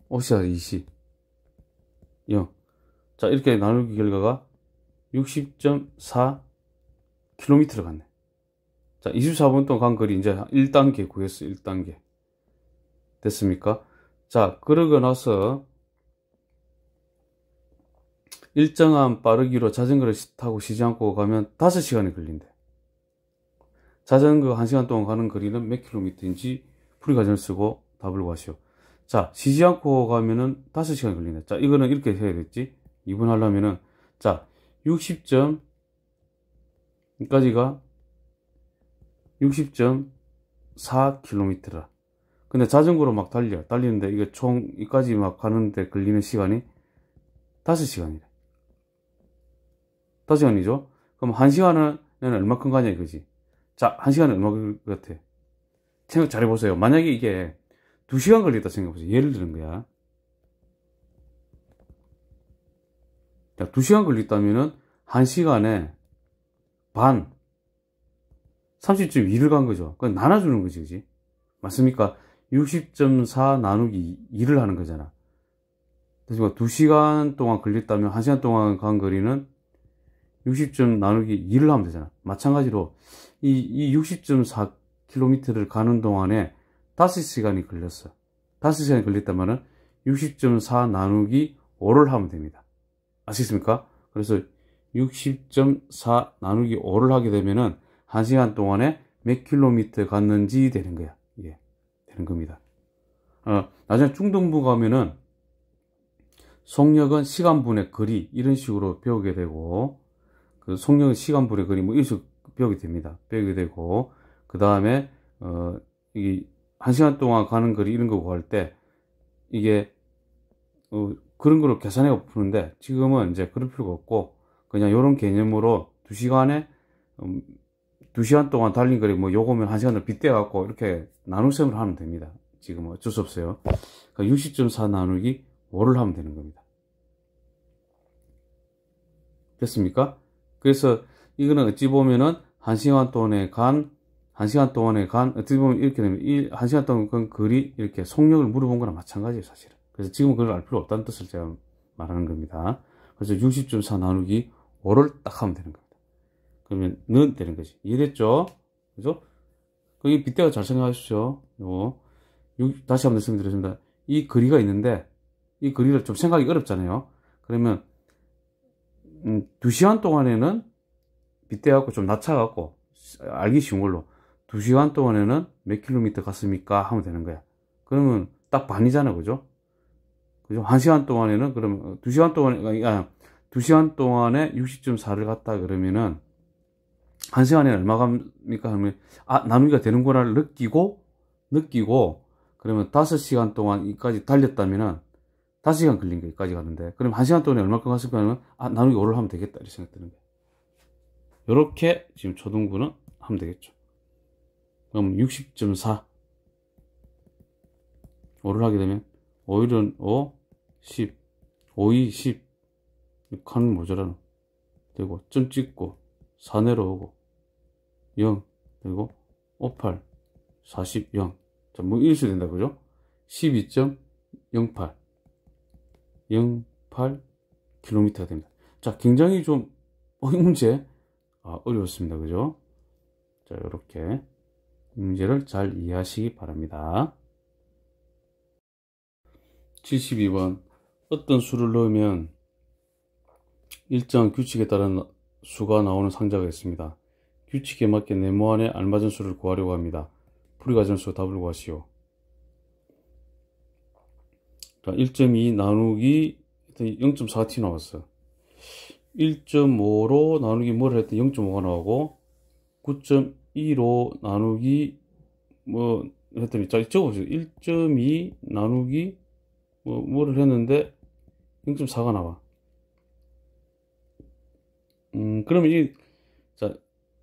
S1: 5시 20 0. 자, 이렇게 나누기 결과가 60.4km를 갔네. 자, 24분 동안 간 거리 이제 1단계 구했어. 1단계. 됐습니까? 자, 그러고 나서 일정한 빠르기로 자전거를 타고 쉬지 않고 가면 5시간이 걸린대. 자전거 1시간 동안 가는 거리는 몇 킬로미터인지 풀이과정을 쓰고 답을 구하시오. 자, 쉬지 않고 가면은 5시간이 걸린다. 자, 이거는 이렇게 해야겠지. 2분 하려면은, 자, 60점, 여기까지가 60.4km라. 근데 자전거로 막 달리는데, 이게 총, 여기까지 막 가는데 걸리는 시간이 5시간이래. 5시간이죠? 그럼 1시간은 얼마큼 가냐 이거지. 자, 1시간은 얼마 같아? 생각 잘 해보세요. 만약에 이게 2시간 걸리다 생각해보세요. 예를 드는 거야. 자, 2시간 걸렸다면은 1시간에 반, 30.2를 간 거죠. 그건 나눠주는 거지, 그지? 맞습니까? 60.4 나누기 2를 하는 거잖아. 그래서 2시간 동안 걸렸다면 1시간 동안 간 거리는 60점 나누기 2를 하면 되잖아. 마찬가지로 이 60.4km를 가는 동안에 5시간이 걸렸어. 5시간이 걸렸다면은 60.4 나누기 5를 하면 됩니다. 아시겠습니까? 그래서 60.4 나누기 5를 하게 되면은 1시간 동안에 몇 킬로미터 갔는지 되는 거야. 이게 되는 겁니다. 나중에 중등부 가면은 속력은 시간분의 거리 이런 식으로 배우게 되고, 그 속력은 시간분의 거리 뭐 이런 식으로 배우게 됩니다. 배우게 되고, 그 다음에 이 1시간 동안 가는 거리 이런 거 구할 때 이게 그런 거를 계산해 푸는데, 지금은 이제 그럴 필요가 없고 그냥 이런 개념으로 2시간 동안 달린 거리 뭐 요거면 1시간을 빗대 갖고 이렇게 나눗셈을 하면 됩니다. 지금 어쩔 수 없어요. 60.4 나누기 5를 하면 되는 겁니다. 됐습니까? 그래서 이거는 어찌 보면은 1시간 동안에 간 어떻게 보면 이렇게 되면 1시간 동안 간 거리 이렇게 속력을 물어본 거랑 마찬가지예요, 사실은. 그래서 지금은 그걸 알 필요 없다는 뜻을 제가 말하는 겁니다. 그래서 60.4 나누기 5를 딱 하면 되는 겁니다. 그러면 는 되는 거지. 이해됐죠? 그죠? 거기 빗대가 잘 생각하십시오. 다시 한번 말씀드리겠습니다. 이 거리가 있는데 이 거리를 좀 생각하기 어렵잖아요. 그러면 2시간 동안에는 빗대갖고 좀 낮춰갖고 알기 쉬운 걸로 2시간 동안에는 몇 킬로미터 갔습니까? 하면 되는 거야. 그러면 딱 반이잖아, 그죠? 그죠? 1시간 동안에는 그러면 2시간 동안에 60.4를 갔다 그러면은 1시간에 얼마 갑니까? 하면 나누기가 되는구나를 느끼고 그러면 5시간 동안 이까지 달렸다면은 5시간 걸린 거 여기까지 가는데, 그럼 1시간 동안에 얼마큼 갔을까 하면 나누기 5를 하면 되겠다 이렇게 생각 드는 거예요. 요렇게 지금 초등부는 하면 되겠죠. 그럼 60.4 5를 하게 되면 5일은 5, 10, 5이 10 6하는 모자라는 되고, 점 찍고 4 내려오고 0 그리고 58 40 0. 자, 뭐 이럴 수 된다, 그죠? 12.08 08km가 됩니다. 자, 굉장히 좀 이 문제 어려웠습니다, 그죠? 자, 이렇게 이 문제를 잘 이해하시기 바랍니다. 72번 어떤 수를 넣으면 일정한 규칙에 따른 수가 나오는 상자가 있습니다. 규칙에 맞게 네모안에 알맞은 수를 구하려고 합니다. 풀이과정에서 답을 구하시오. 자, 1.2 나누기 0.4t 나왔어. 1.5로 나누기 뭐를 했더니 0.5가 나오고, 9.2로 나누기 뭐 했더니, 자, 적어보세요. 1.2 나누기 뭐를 했는데 0.4가 나와. 그러면 자,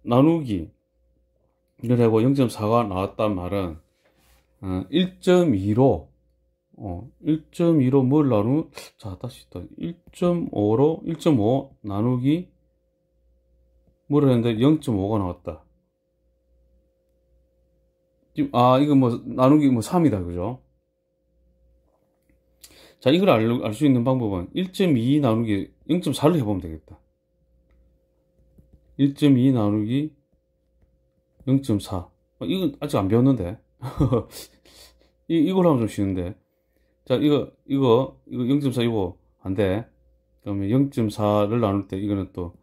S1: 나누기 이걸 하고 0.4가 나왔단 말은 1.2로 1.2로 뭘 자, 다시 또 1.5 나누기 뭐를 했는데 0.5가 나왔다. 지금 이거 뭐 나누기 3이다, 그죠? 자, 이걸 알 수 있는 방법은 1.2 나누기 0.4를 해보면 되겠다. 1.2 나누기 0.4. 이건 아직 안 배웠는데. 이걸 하면 좀 쉬운데. 자, 이거 0.4 이거 안 돼. 그러면 0.4를 나눌 때 이거는 또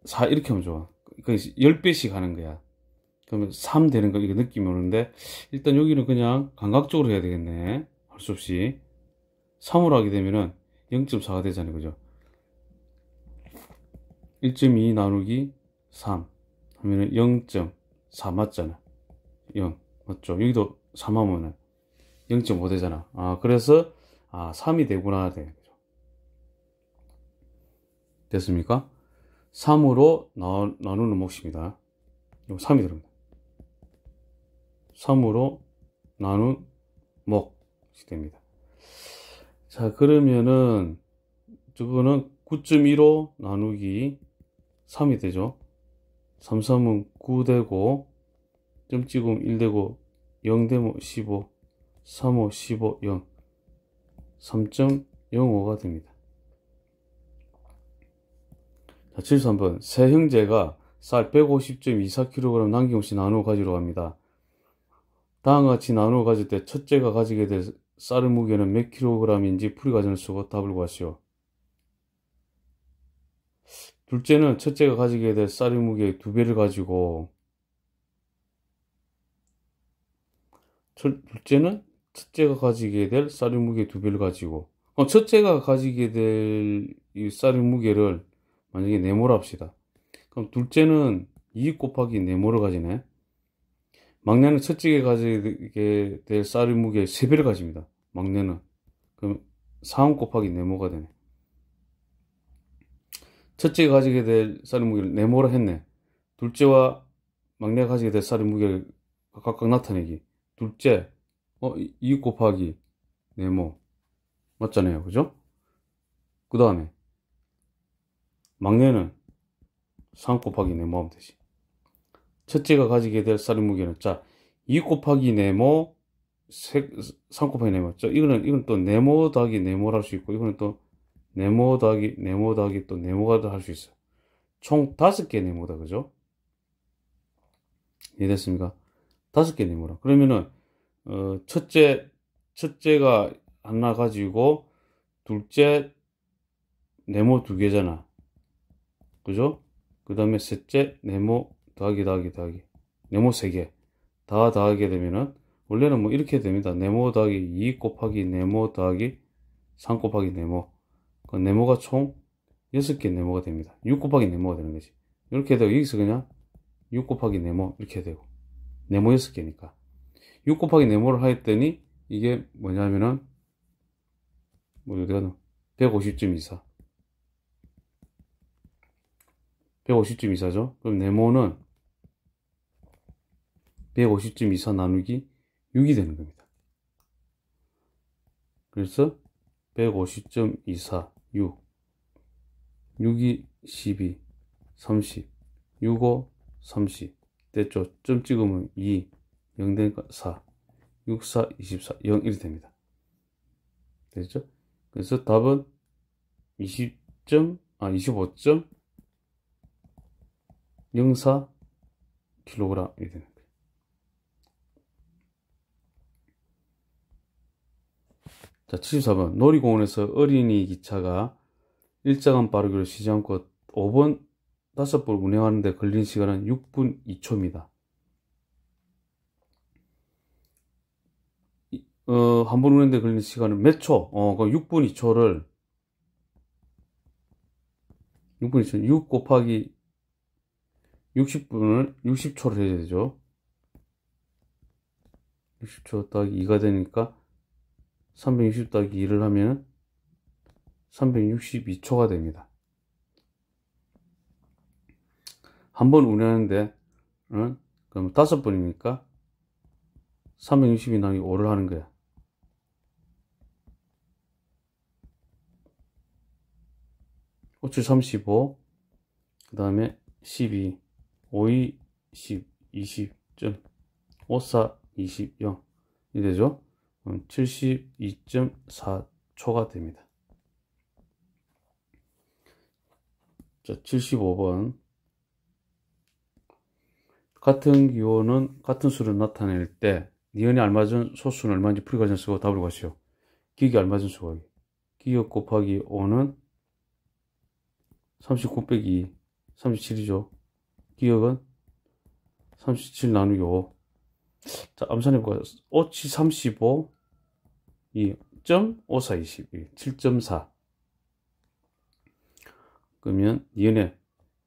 S1: 4 이렇게 하면 좋아. 그 10배씩 하는 거야. 그러면 3 되는 거 이거 느낌이 오는데, 일단 여기는 그냥 감각적으로 해야 되겠네. 할 수 없이. 3으로 하게 되면은 0.4가 되잖아요. 그죠? 1.2 나누기 3 하면은 0.4 맞잖아. 0 맞죠? 여기도 3 하면은 0.5 되잖아. 그래서 3이 되구나. 돼. 됐습니까? 3으로 나누는 몫입니다. 이거 3이 들어갑니다. 3으로 나눈 몫이 됩니다. 자, 그러면은 저거는 9.15 나누기 3이 되죠. 3, 3은 9 되고, 점 찍으면 1 되고, 0 되면 15, 3, 5, 15, 0, 3.05가 됩니다. 자, 73번. 세 형제가 쌀 150.24kg 남김없이 나누어 가지러 갑니다. 다음과 같이 나누어 가질 때 첫째가 가지게 될 쌀의 무게는 몇 킬로그램인지 풀이 과정을 쓰고 답을 구하시오. 둘째는 첫째가 가지게 될 쌀의 무게의 2배를 가지고, 둘째는 첫째가 가지게 될 쌀의 무게의 2배를 가지고, 첫째가 가지게 될 이 쌀의 무게를 만약에 네모로 합시다. 그럼 둘째는 2 곱하기 네모를 가지네. 막내는 첫째가 가지게 될 쌀의 무게의 3배를 가집니다. 막내는. 그럼 4 곱하기 네모가 되네. 첫째가 가지게 될 쌀의 무게를 네모로 했네. 둘째와 막내가 가지게 될 쌀의 무게를 각각 나타내기. 둘째, 2 곱하기 네모. 맞잖아요. 그죠? 그 다음에, 막내는 3 곱하기 네모 하면 되지. 첫째가 가지게 될 쌀의 무게는, 자, 2 곱하기 네모, 3 곱하기 네모. 자, 이거는 또 네모 더하기 네모를 할 수 있고, 이거는 또 네모 더하기 네모 더하기 또 네모가 할 수 있어요. 총 5개 네모다. 그죠? 이해됐습니까? 5개 네모라. 그러면은, 첫째가 하나 가지고, 둘째 네모 2개잖아. 그죠? 그 다음에 셋째 네모 더하기 네모 3개 다 더하게 되면은, 원래는 뭐 이렇게 됩니다. 네모 더하기 2 곱하기 네모 더하기 3 곱하기 네모. 그 네모가 총 6개 네모가 됩니다. 6 곱하기 네모가 되는 거지. 이렇게 되고, 여기서 그냥 6 곱하기 네모 이렇게 되고, 네모 6개니까 6 곱하기 네모를 하였더니 이게 뭐냐면은, 어디가 150.24 150.24죠. 그럼 네모는 150.24 나누기 6이 되는 겁니다. 그래서 150.24 6 6이 12 30 65 30 됐죠. 점 찍으면 2 0 되니까 4 64 24 0 1이 됩니다. 됐죠? 그래서 답은 25.04 kg이 되는 거예요. 자, 74번. 놀이공원에서 어린이 기차가 일정한 빠르기로 쉬지 않고 5번 5번 운행하는데 걸린 시간은 6분 2초입니다. 한 번 운행대 걸리는 시간은 몇 초? 그 6분 2초를 6 곱하기 60분을 60초를 해야 되죠. 60초 더하기 2가 되니까 360 더하기 2를 하면 362초가 됩니다. 한 번 운행하는데, 그럼 5번이니까 360이 나누기 5를 하는 거야. 5, 7, 35, 그 다음에 12, 5, 2, 10, 20, 5, 4, 20, 0. 이 되죠? 72.4 초가 됩니다. 자, 75번. 같은 기호는 같은 수를 나타낼 때 니은에 알맞은 소수는 얼마인지 풀이 과정 쓰고 답을 구하시오. 기억에 알맞은 수가 기억 곱하기 5는 39 빼기 2, 37이죠. 기억은 37 나누기 5. 자, 암산해볼까요? 5치 35, 2.54, 22, 7.4. 그러면 니은에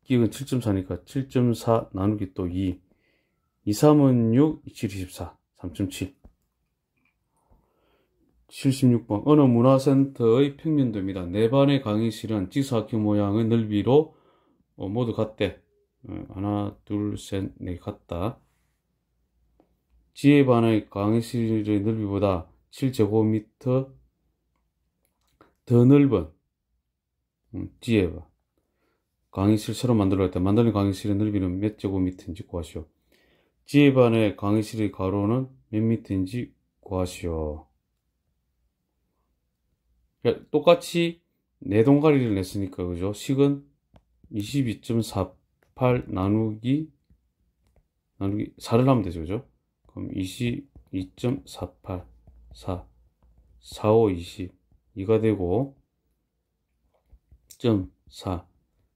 S1: 기억은 7.4니까 7.4 나누기 또 2. 2, 3은 6, 27, 24, 3.7. 76번. 어느 문화센터의 평면도입니다. 네 반의 강의실은 직사각형 모양의 넓이로 모두 같대. 하나, 둘, 셋, 넷 같다. 지혜 반의 강의실의 넓이보다 7제곱미터 더 넓은 지혜 반. 강의실 새로 만들어갈 때 만드는 강의실의 넓이는 몇 제곱미터인지 구하시오. 지혜 반의 강의실의 가로는 몇 미터인지 구하시오. 똑같이 네 동가리를 냈으니까 그죠? 식은 22.48 나누기 4를 하면 되죠, 그죠? 그럼 22.48 4 45 20 2가 되고 0.4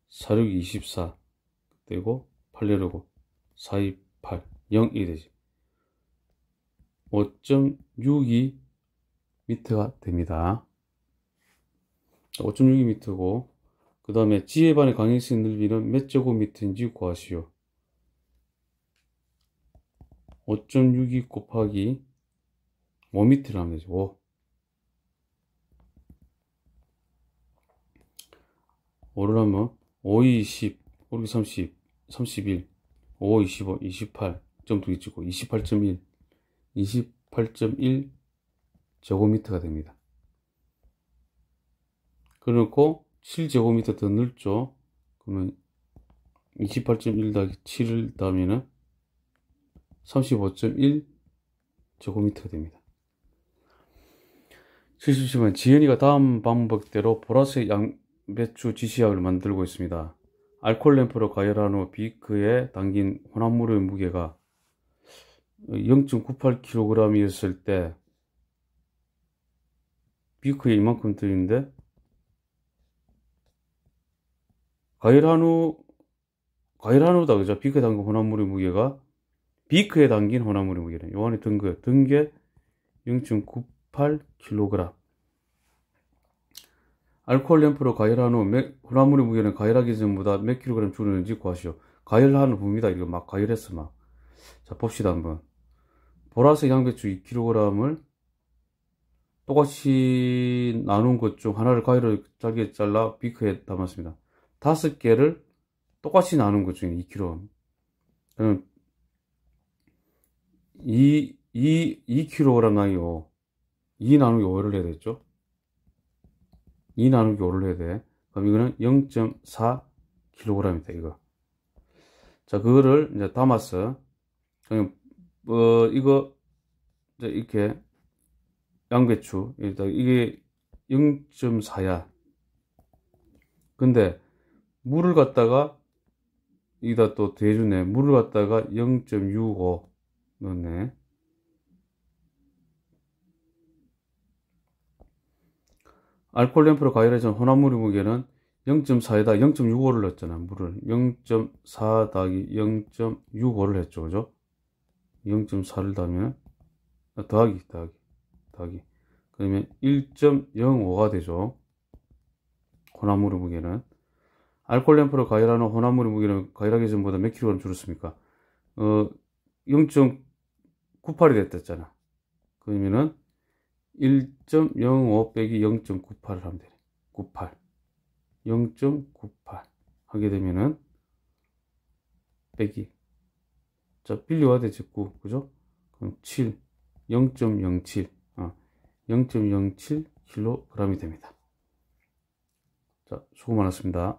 S1: 46 24 되고 8 내려고 4 2 8 0이 되지. 5.62 미터가 됩니다. 5.62m고 그 다음에 지혜 반의 강의실 넓이는 몇 제곱미터인지 구하시오. 5.62 곱하기 5m를 하면 되죠. 5. 5를 하면 5, 20, 5, 30, 31, 5, 25, 28, 점 2개 찍고 28.1, 28.1 제곱미터가 됩니다. 그리고 7제곱미터 더 넓죠. 그러면 28.1 더하기 7을 더하면은 35.1 제곱미터가 됩니다. 77번. 지연이가 다음 방법대로 보라색 양배추 지시약을 만들고 있습니다. 알코올 램프로 가열한 후 비크에 담긴 혼합물의 무게가 0.98kg이었을 때 비크에 이만큼 들있는데 가열한 후다, 그죠? 비크에 담긴 혼합물의 무게가, 비크에 담긴 혼합물의 무게는, 요 안에 든 게 0.98kg. 알코올 램프로 가열한 후 혼합물의 무게는 가열하기 전보다 몇 킬로그램 줄었는지 구하시오. 가열하는 부분이다. 이거 막 가열했어, 막. 자, 봅시다, 한번. 보라색 양배추 2kg을 똑같이 나눈 것 중 하나를 가위로 잘게 잘라 비크에 담았습니다. 5개를 똑같이 나눈 것 중에 2kg. 그럼 2kg 나요. 2 나누기 5를 해야 되죠. 2 나누기 5를 해야 돼. 그럼 이거는 0.4kg입니다, 이거. 자, 그거를 이제 담았어. 그럼, 이거, 이제 이렇게, 양배추. 이게 0.4야. 근데, 물을 갖다가, 여기다 또 대주네. 물을 갖다가 0.65 넣네. 알코올 램프로 가열해진 혼합물의 무게는 0.4에다 0.65를 넣었잖아. 물을 0.4 더하기 0.65를 했죠, 그죠? 0.4를 더하면 더하기 그러면 1.05가 되죠. 혼합물의 무게는. 알코올 램프로 가열하는 혼합물의 무게는 가열하기 전보다 몇 킬로그램 줄었습니까? 0.98이 됐잖아. 그러면은 1.05 빼기 0.98을 하면 되네. 98. 0.98 하게 되면은 빼기. 자, 빌려와야 되지, 9. 그죠? 그럼 7. 0.07. 0.07kg이 됩니다. 자, 수고 많았습니다.